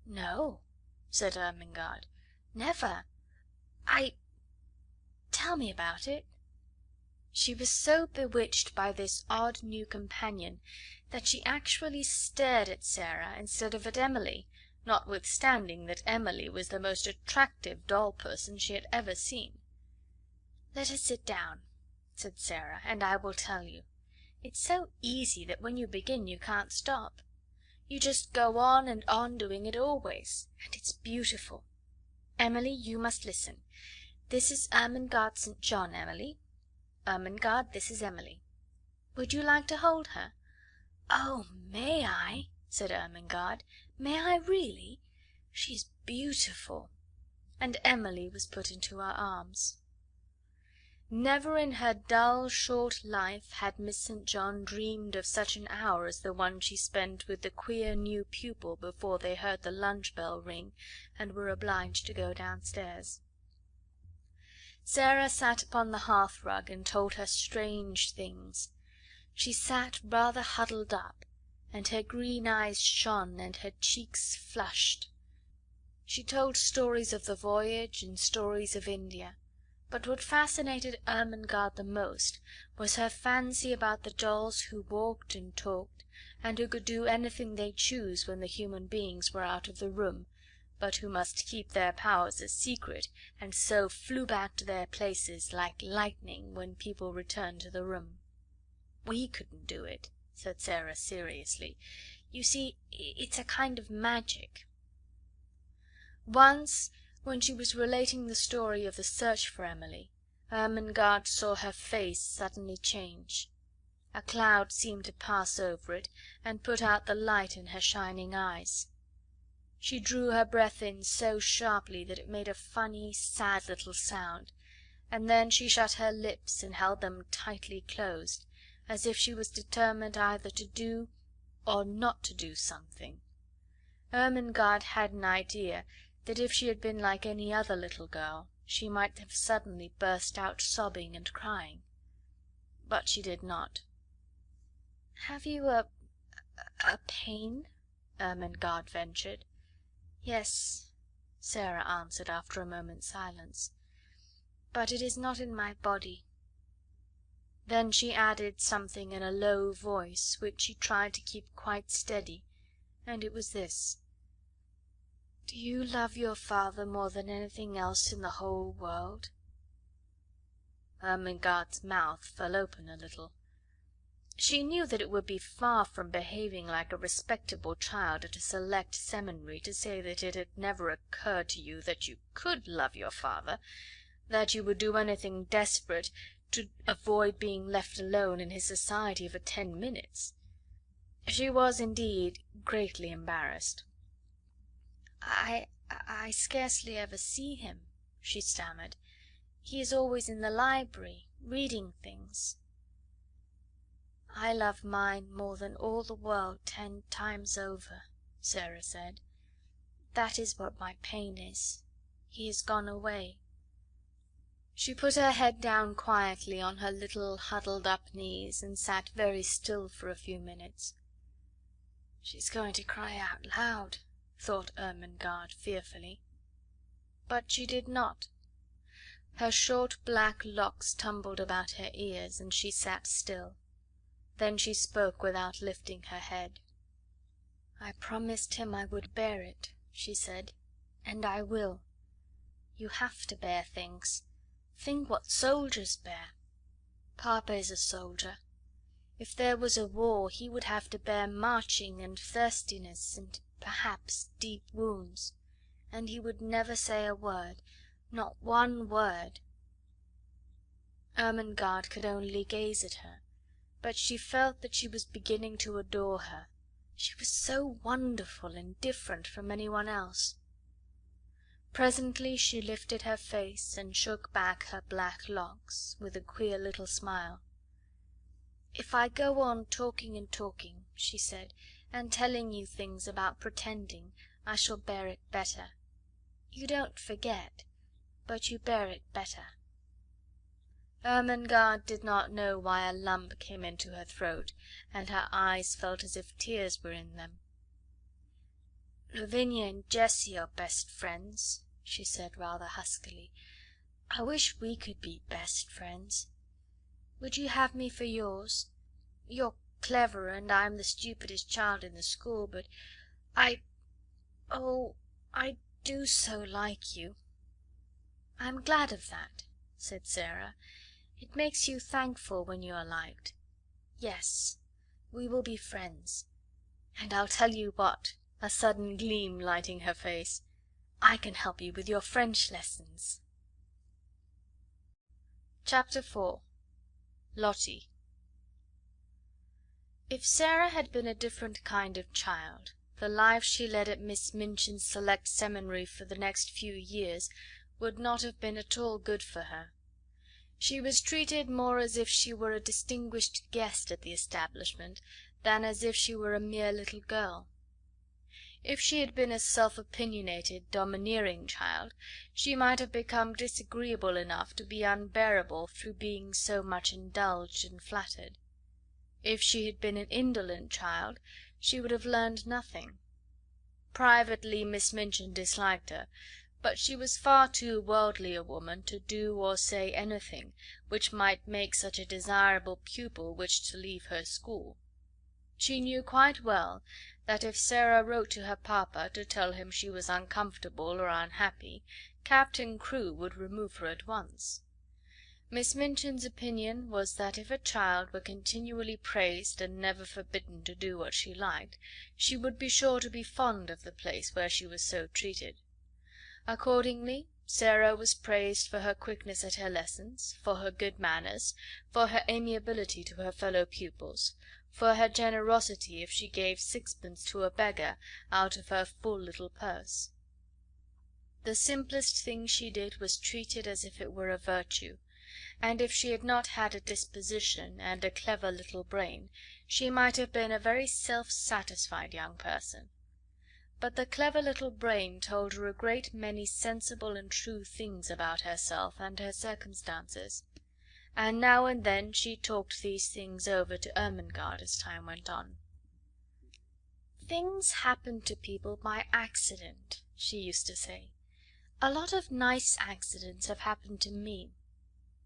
"No," said Ermengarde. "Never. Tell me about it." She was so bewitched by this odd new companion that she actually stared at Sarah instead of at Emily, notwithstanding that Emily was the most attractive doll person she had ever seen. "Let us sit down," said Sarah, "and I will tell you. It's so easy that when you begin you can't stop. You just go on and on doing it always, and it's beautiful. Emily, you must listen. This is Ermengarde St. John, Emily. Ermengarde, this is Emily. Would you like to hold her?" "Oh, may I?" said Ermengarde. "May I really? She's beautiful." And Emily was put into her arms. Never in her dull, short life had Miss St. John dreamed of such an hour as the one she spent with the queer new pupil before they heard the lunch bell ring and were obliged to go downstairs. Sarah sat upon the hearth rug and told her strange things. She sat rather huddled up, and her green eyes shone and her cheeks flushed. She told stories of the voyage and stories of India, But what fascinated Ermengarde the most was her fancy about the dolls who walked and talked, and who could do anything they chose when the human beings were out of the room, but who must keep their powers a secret, and so flew back to their places like lightning when people returned to the room. "We couldn't do it," said Sarah seriously. "You see, it's a kind of magic." Once, when she was relating the story of the search for Emily, Ermengarde saw her face suddenly change. A cloud seemed to pass over it, and put out the light in her shining eyes. She drew her breath in so sharply that it made a funny, sad little sound, and then she shut her lips and held them tightly closed, as if she was determined either to do or not to do something. Ermengarde had an idea that if she had been like any other little girl she might have suddenly burst out sobbing and crying. But she did not. "Have you a pain?" Ermengarde ventured. "Yes," Sarah answered after a moment's silence, "but it is not in my body." Then she added something in a low voice which she tried to keep quite steady, and it was this: "Do you love your father more than anything else in the whole world?" Ermengarde's mouth fell open a little. She knew that it would be far from behaving like a respectable child at a select seminary to say that it had never occurred to you that you could love your father, that you would do anything desperate to avoid being left alone in his society for 10 minutes. She was indeed greatly embarrassed. I scarcely ever see him," she stammered. "He is always in the library, reading things." "I love mine more than all the world 10 times over," Sarah said. "That is what my pain is. He has gone away." She put her head down quietly on her little huddled up knees, and sat very still for a few minutes. "She's going to cry out loud," thought Ermengarde fearfully. But she did not. Her short black locks tumbled about her ears, and she sat still. Then she spoke without lifting her head. "I promised him I would bear it," she said, "and I will. You have to bear things. Think what soldiers bear. Papa is a soldier. If there was a war he would have to bear marching and thirstiness and perhaps deep wounds, and he would never say a word, not one word." Ermengarde could only gaze at her, but she felt that she was beginning to adore her. She was so wonderful and different from anyone else. Presently she lifted her face and shook back her black locks, with a queer little smile. "If I go on talking and talking," she said, "and telling you things about pretending, I shall bear it better. You don't forget, but you bear it better." Ermengarde did not know why a lump came into her throat, and her eyes felt as if tears were in them. "Lavinia and Jessie are best friends," she said rather huskily. "I wish we could be best friends. Would you have me for yours? You're clever, and I'm the stupidest child in the school, but I do so like you." "I'm glad of that," said Sarah. "It makes you thankful when you are liked. Yes, we will be friends. And I'll tell you what," a sudden gleam lighting her face, "I can help you with your French lessons." Chapter 4. Lottie. If Sarah had been a different kind of child, the life she led at Miss Minchin's select seminary for the next few years would not have been at all good for her. She was treated more as if she were a distinguished guest at the establishment than as if she were a mere little girl. If she had been a self-opinionated, domineering child, she might have become disagreeable enough to be unbearable through being so much indulged and flattered. If she had been an indolent child, she would have learned nothing. Privately Miss Minchin disliked her, but she was far too worldly a woman to do or say anything which might make such a desirable pupil wish to leave her school. She knew quite well that if Sarah wrote to her papa to tell him she was uncomfortable or unhappy, Captain Crewe would remove her at once. Miss Minchin's opinion was that if a child were continually praised and never forbidden to do what she liked, she would be sure to be fond of the place where she was so treated. Accordingly, Sarah was praised for her quickness at her lessons, for her good manners, for her amiability to her fellow pupils, for her generosity if she gave sixpence to a beggar out of her full little purse. The simplest thing she did was treated as if it were a virtue, and if she had not had a disposition and a clever little brain, she might have been a very self-satisfied young person. But the clever little brain told her a great many sensible and true things about herself and her circumstances, and now and then she talked these things over to Ermengarde as time went on. "Things happen to people by accident," she used to say. "A lot of nice accidents have happened to me.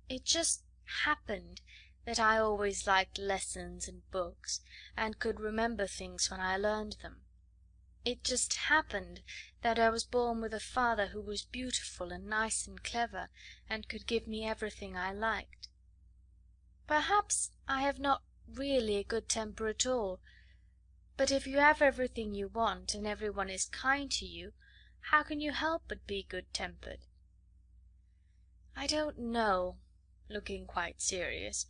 It just happened that I always liked lessons and books, and could remember things when I learned them. It just happened that I was born with a father who was beautiful and nice and clever, and could give me everything I liked. Perhaps I have not really a good temper at all, but if you have everything you want, and everyone is kind to you, how can you help but be good-tempered? I don't know," looking quite serious,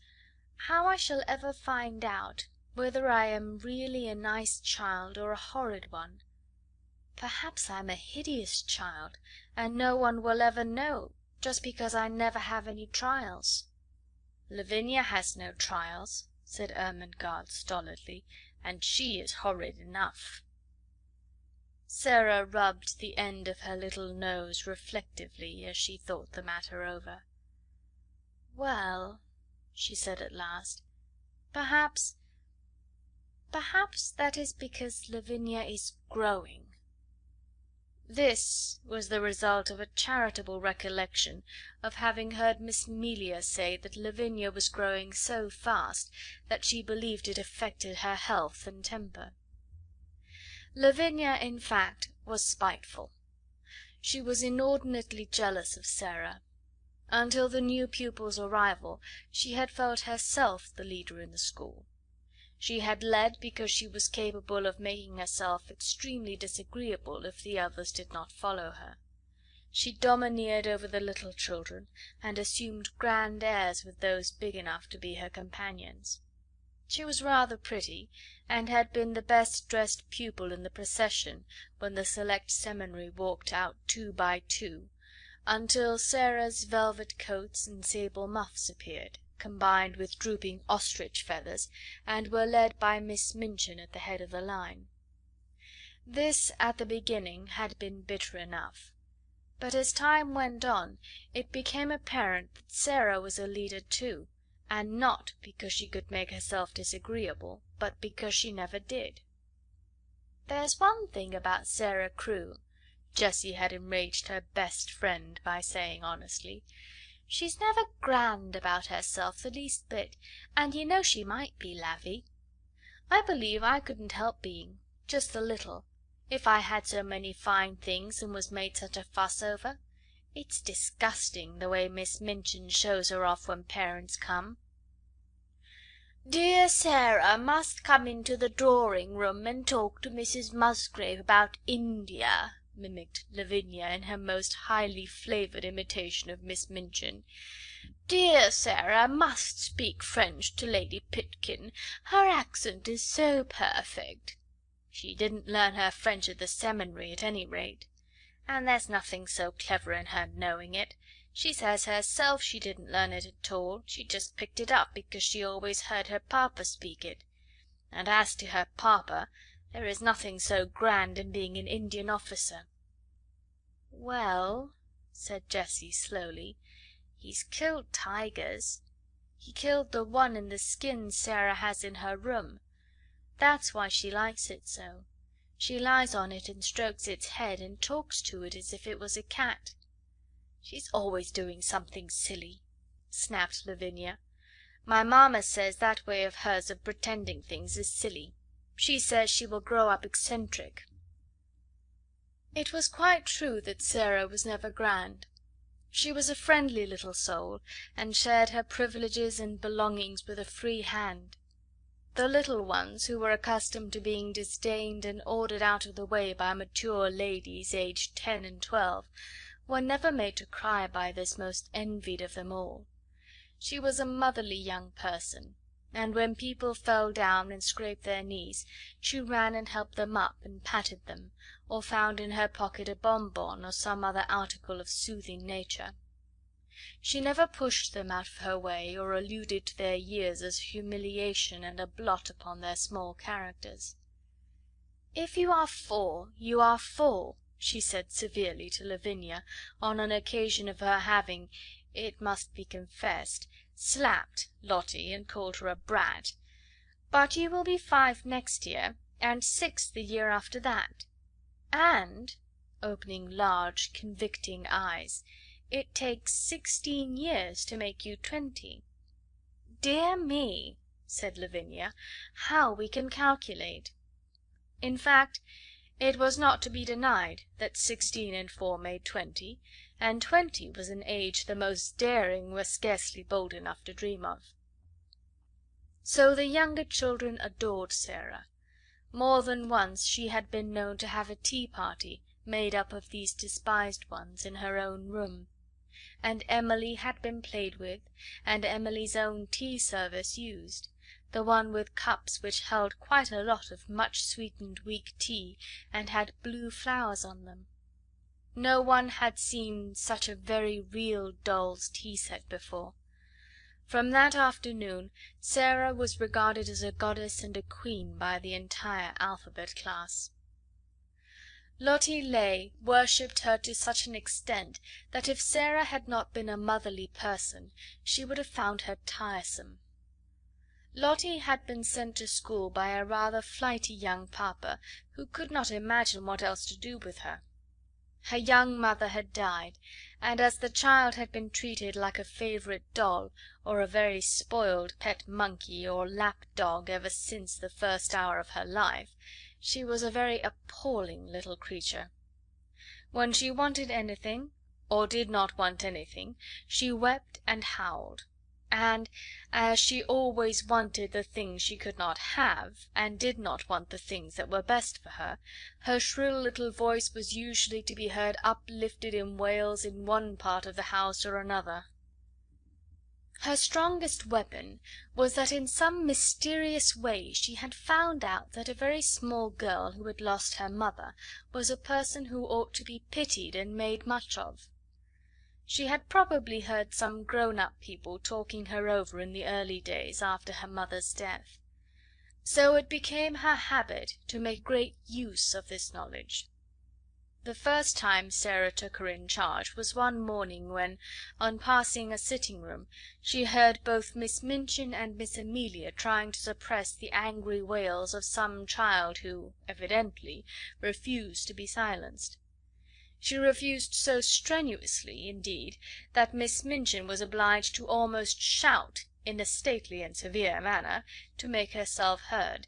"how I shall ever find out whether I am really a nice child or a horrid one. Perhaps I am a hideous child, and no one will ever know, just because I never have any trials." "Lavinia has no trials," said Ermengarde stolidly, "and she is horrid enough." Sarah rubbed the end of her little nose reflectively as she thought the matter over. "Well," she said at last, perhaps that is because Lavinia is growing." This was the result of a charitable recollection of having heard Miss Melia say that Lavinia was growing so fast that she believed it affected her health and temper. Lavinia, in fact, was spiteful. She was inordinately jealous of Sarah. Until the new pupil's arrival she had felt herself the leader in the school. She had led because she was capable of making herself extremely disagreeable if the others did not follow her. She domineered over the little children, and assumed grand airs with those big enough to be her companions. She was rather pretty, and had been the best dressed pupil in the procession when the select seminary walked out 2 by 2, until Sarah's velvet coats and sable muffs appeared, combined with drooping ostrich feathers, and were led by Miss Minchin at the head of the line. This, at the beginning, had been bitter enough, but as time went on it became apparent that Sarah was a leader too, and not because she could make herself disagreeable, but because she never did. "There's one thing about Sarah Crewe," Jessie had enraged her best friend by saying honestly. "She's never grand about herself the least bit, and you know she might be, Lavvy. I believe I couldn't help being, just a little, if I had so many fine things and was made such a fuss over. It's disgusting, the way Miss Minchin shows her off when parents come." "Dear Sarah must come into the drawing-room and talk to Mrs. Musgrave about India," mimicked Lavinia in her most highly flavoured imitation of Miss Minchin. "Dear Sarah must speak French to Lady Pitkin. Her accent is so perfect." "She didn't learn her French at the seminary, at any rate. And there's nothing so clever in her knowing it. She says herself she didn't learn it at all, she just picked it up because she always heard her papa speak it. And as to her papa, there is nothing so grand in being an Indian officer." "Well," said Jessie slowly, "he's killed tigers. He killed the one in the skin Sarah has in her room. That's why she likes it so. She lies on it and strokes its head and talks to it as if it was a cat." "She's always doing something silly," snapped Lavinia. "My mamma says that way of hers of pretending things is silly. She says she will grow up eccentric." It was quite true that Sarah was never grand. She was a friendly little soul, and shared her privileges and belongings with a free hand. The little ones, who were accustomed to being disdained and ordered out of the way by mature ladies aged 10 and 12, were never made to cry by this most envied of them all. She was a motherly young person, and when people fell down and scraped their knees, she ran and helped them up and patted them, or found in her pocket a bonbon or some other article of soothing nature. She never pushed them out of her way, or alluded to their years as humiliation and a blot upon their small characters. "If you are 4, you are 4," she said severely to Lavinia on an occasion of her having, it must be confessed, slapped Lottie and called her a brat. "But you will be 5 next year, and 6 the year after that. And," opening large convicting eyes, "it takes 16 years to make you 20. "Dear me," said Lavinia, "how we can calculate!" In fact, it was not to be denied that 16 and 4 made 20, and 20 was an age the most daring were scarcely bold enough to dream of. So the younger children adored Sarah. More than once she had been known to have a tea party made up of these despised ones in her own room, and Emily had been played with, and Emily's own tea service used, the one with cups which held quite a lot of much sweetened weak tea, and had blue flowers on them. No one had seen such a very real doll's tea set before. From that afternoon Sarah was regarded as a goddess and a queen by the entire alphabet class. Lottie Lay worshipped her to such an extent that if Sarah had not been a motherly person she would have found her tiresome. Lottie had been sent to school by a rather flighty young papa, who could not imagine what else to do with her. Her young mother had died, and as the child had been treated like a favourite doll, or a very spoiled pet monkey or lap dog ever since the first hour of her life, she was a very appalling little creature. When she wanted anything, or did not want anything, she wept and howled, and as she always wanted the things she could not have, and did not want the things that were best for her, her shrill little voice was usually to be heard uplifted in wails in one part of the house or another. Her strongest weapon was that in some mysterious way she had found out that a very small girl who had lost her mother was a person who ought to be pitied and made much of. She had probably heard some grown-up people talking her over in the early days after her mother's death. So it became her habit to make great use of this knowledge. The first time Sarah took her in charge was one morning when, on passing a sitting-room, she heard both Miss Minchin and Miss Amelia trying to suppress the angry wails of some child who, evidently, refused to be silenced. She refused so strenuously, indeed, that Miss Minchin was obliged to almost shout, in a stately and severe manner, to make herself heard.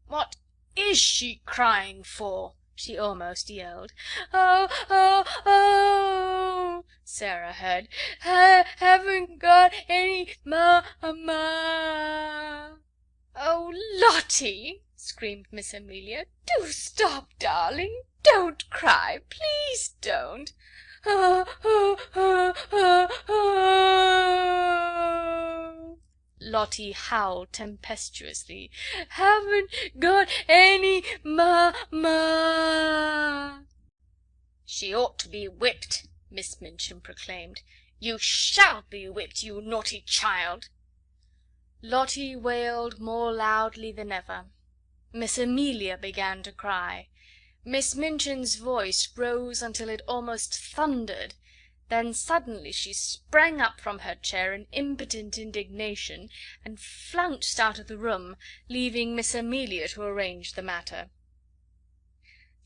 "What is she crying for?" she almost yelled. "Oh, oh, oh!" Sarah heard. "Haven't got any mamma." "Oh, Lottie!" screamed Miss Amelia, "do stop, darling! Don't cry, please don't! Oh, oh, oh, oh, oh!" Lottie howled tempestuously. "Haven't got any mamma." "She ought to be whipped," Miss Minchin proclaimed. "You shall be whipped, you naughty child." Lottie wailed more loudly than ever. Miss Amelia began to cry. Miss Minchin's voice rose until it almost thundered. Then suddenly she sprang up from her chair in impotent indignation and flounced out of the room, leaving Miss Amelia to arrange the matter.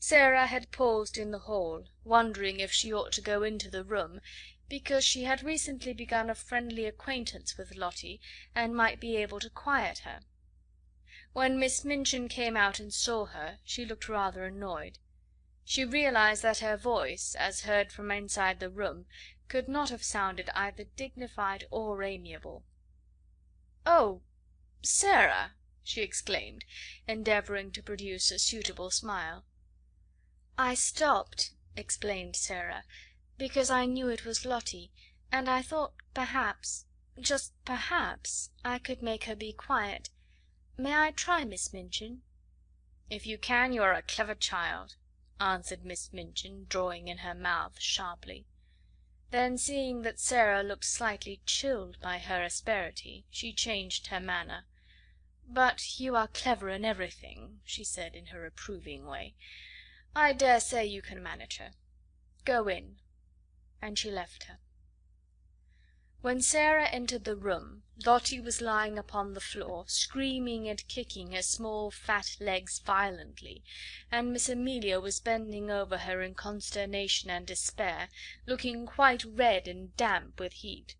Sarah had paused in the hall, wondering if she ought to go into the room, because she had recently begun a friendly acquaintance with Lottie, and might be able to quiet her. When Miss Minchin came out and saw her, she looked rather annoyed. She realized that her voice, as heard from inside the room, could not have sounded either dignified or amiable. "Oh, Sarah!" she exclaimed, endeavouring to produce a suitable smile. "I stopped," explained Sarah, "because I knew it was Lottie, and I thought perhaps, just perhaps, I could make her be quiet. May I try, Miss Minchin?" "If you can, you are a clever child," answered Miss Minchin, drawing in her mouth sharply. Then, seeing that Sarah looked slightly chilled by her asperity, she changed her manner. "But you are clever in everything," she said in her approving way. "I dare say you can manage her. Go in." And she left her. When Sarah entered the room, Lottie was lying upon the floor, screaming and kicking her small fat legs violently, and Miss Amelia was bending over her in consternation and despair, looking quite red and damp with heat.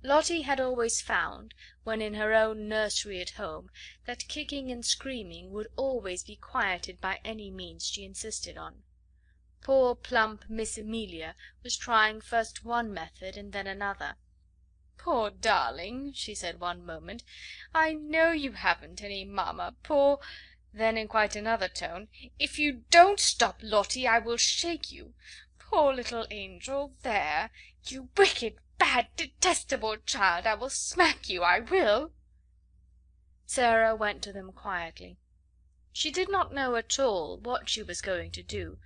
Lottie had always found, when in her own nursery at home, that kicking and screaming would always be quieted by any means she insisted on. Poor plump Miss Amelia was trying first one method and then another. "Poor darling," she said one moment, "I know you haven't any mamma, poor—" Then in quite another tone, "If you don't stop, Lottie, I will shake you. Poor little angel, there! You wicked, bad, detestable child, I will smack you, I will." Sarah went to them quietly. She did not know at all what she was going to do,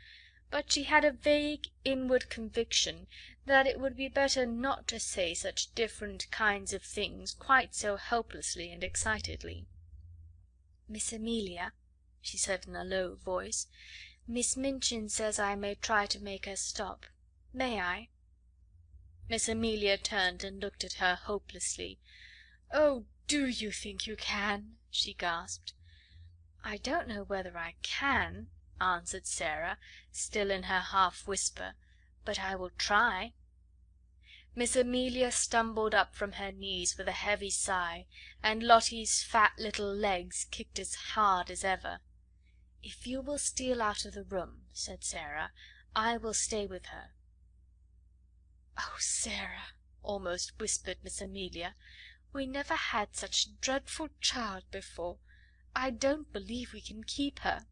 but she had a vague inward conviction that it would be better not to say such different kinds of things quite so helplessly and excitedly. "Miss Amelia," she said in a low voice, "Miss Minchin says I may try to make her stop. May I?" Miss Amelia turned and looked at her hopelessly. "Oh, do you think you can?" she gasped. "I don't know whether I can," answered Sarah, still in her half whisper, "but I will try." Miss Amelia stumbled up from her knees with a heavy sigh, and Lottie's fat little legs kicked as hard as ever. "If you will steal out of the room," said Sarah, "I will stay with her." "Oh, Sarah," almost whispered Miss Amelia, "we never had such a dreadful child before. I don't believe we can keep her."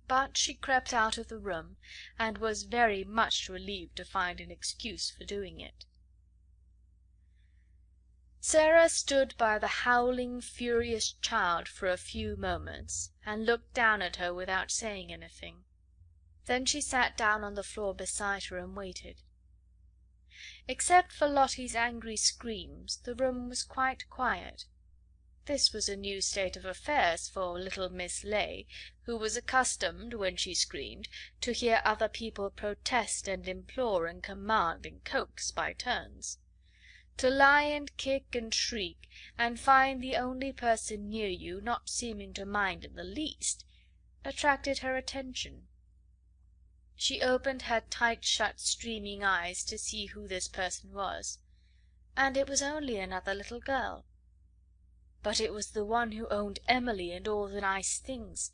But she crept out of the room, and was very much relieved to find an excuse for doing it. Sarah stood by the howling, furious child for a few moments, and looked down at her without saying anything. Then she sat down on the floor beside her and waited. Except for Lottie's angry screams, the room was quite quiet. This was a new state of affairs for little Miss Ley, who was accustomed, when she screamed, to hear other people protest and implore and command and coax by turns. To lie and kick and shriek, and find the only person near you not seeming to mind in the least, attracted her attention. She opened her tight-shut streaming eyes to see who this person was, and it was only another little girl. But it was the one who owned Emily and all the nice things,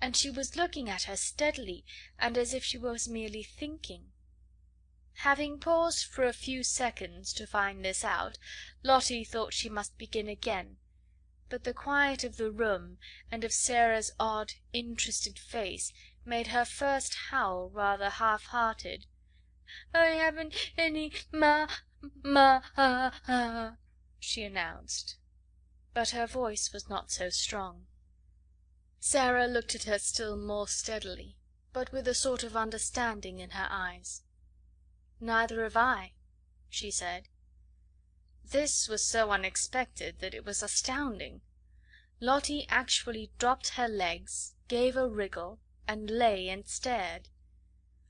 and she was looking at her steadily, and as if she was merely thinking. Having paused for a few seconds to find this out, Lottie thought she must begin again, but the quiet of the room and of Sarah's odd, interested face made her first howl rather half-hearted. "I haven't any ma," she announced. But her voice was not so strong. Sarah looked at her still more steadily, but with a sort of understanding in her eyes. "Neither have I," she said. This was so unexpected that it was astounding. Lottie actually dropped her legs, gave a wriggle, and lay and stared.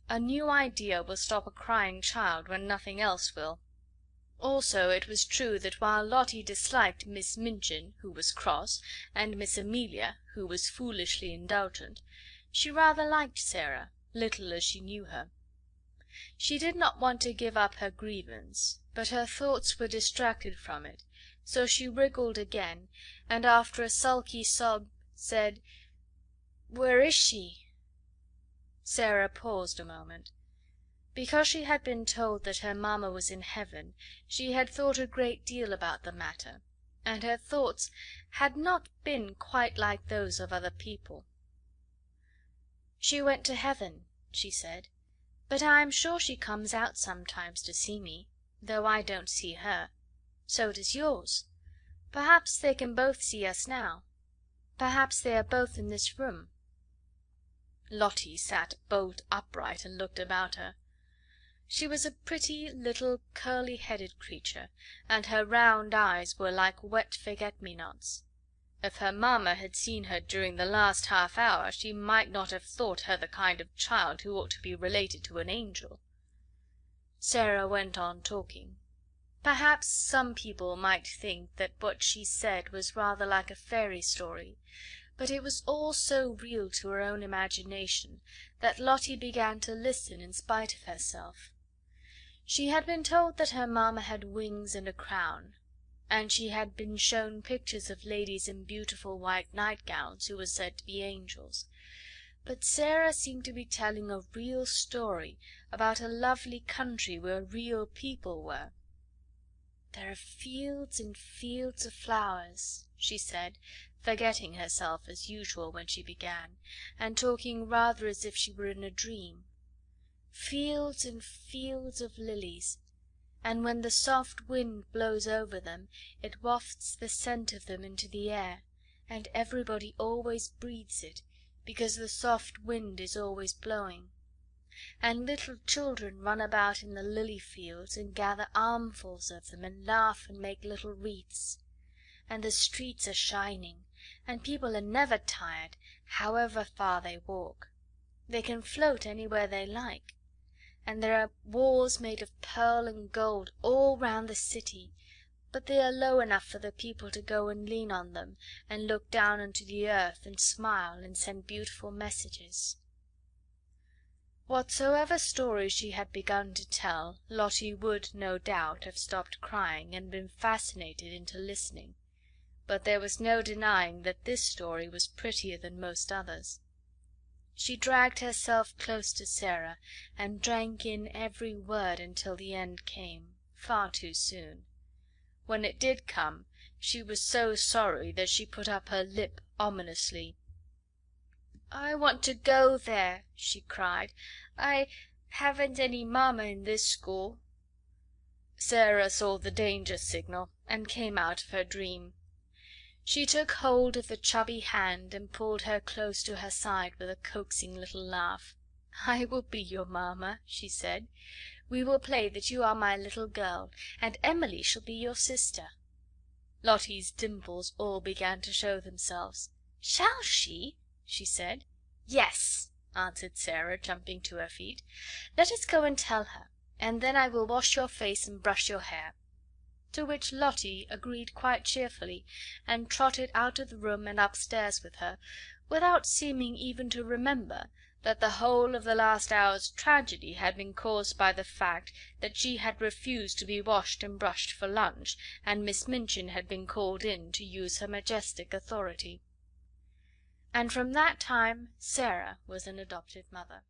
A new idea will stop a crying child when nothing else will. Also it was true that while Lottie disliked Miss Minchin, who was cross, and Miss Amelia, who was foolishly indulgent, She rather liked Sarah, little as she knew her. She did not want to give up her grievance, but her thoughts were distracted from it, so she wriggled again, and after a sulky sob said, "Where is she?" Sarah paused a moment. Because she had been told that her mamma was in heaven, she had thought a great deal about the matter, and her thoughts had not been quite like those of other people. "She went to heaven," she said, "but I am sure she comes out sometimes to see me, though I don't see her. So does yours. Perhaps they can both see us now. Perhaps they are both in this room." Lottie sat bolt upright and looked about her. She was a pretty little curly-headed creature, and her round eyes were like wet forget-me-nots. If her mamma had seen her during the last half hour she might not have thought her the kind of child who ought to be related to an angel. Sarah went on talking. Perhaps some people might think that what she said was rather like a fairy story, but it was all so real to her own imagination that Lottie began to listen in spite of herself. She had been told that her mamma had wings and a crown, and she had been shown pictures of ladies in beautiful white nightgowns who were said to be angels. But Sarah seemed to be telling a real story about a lovely country where real people were. "There are fields and fields of flowers," she said, forgetting herself as usual when she began, and talking rather as if she were in a dream. "Fields and fields of lilies, and when the soft wind blows over them it wafts the scent of them into the air, and everybody always breathes it, because the soft wind is always blowing. And little children run about in the lily fields and gather armfuls of them, and laugh and make little wreaths. And the streets are shining, and people are never tired, however far they walk. They can float anywhere they like. And there are walls made of pearl and gold all round the city, but they are low enough for the people to go and lean on them, and look down into the earth, and smile, and send beautiful messages." Whatsoever story she had begun to tell, Lottie would, no doubt, have stopped crying and been fascinated into listening, but there was no denying that this story was prettier than most others. She dragged herself close to Sarah, and drank in every word until the end came, far too soon. When it did come, she was so sorry that she put up her lip ominously. "I want to go there," she cried. "I haven't any mamma in this school." Sarah saw the danger signal, and came out of her dream. She took hold of the chubby hand and pulled her close to her side with a coaxing little laugh. "I will be your mamma," she said. "We will play that you are my little girl, and Emily shall be your sister." Lottie's dimples all began to show themselves. "Shall she?" she said. "Yes," answered Sarah, jumping to her feet. "Let us go and tell her, and then I will wash your face and brush your hair." To which Lottie agreed quite cheerfully, and trotted out of the room and upstairs with her, without seeming even to remember that the whole of the last hour's tragedy had been caused by the fact that she had refused to be washed and brushed for lunch, and Miss Minchin had been called in to use her majestic authority. And from that time Sarah was an adopted mother.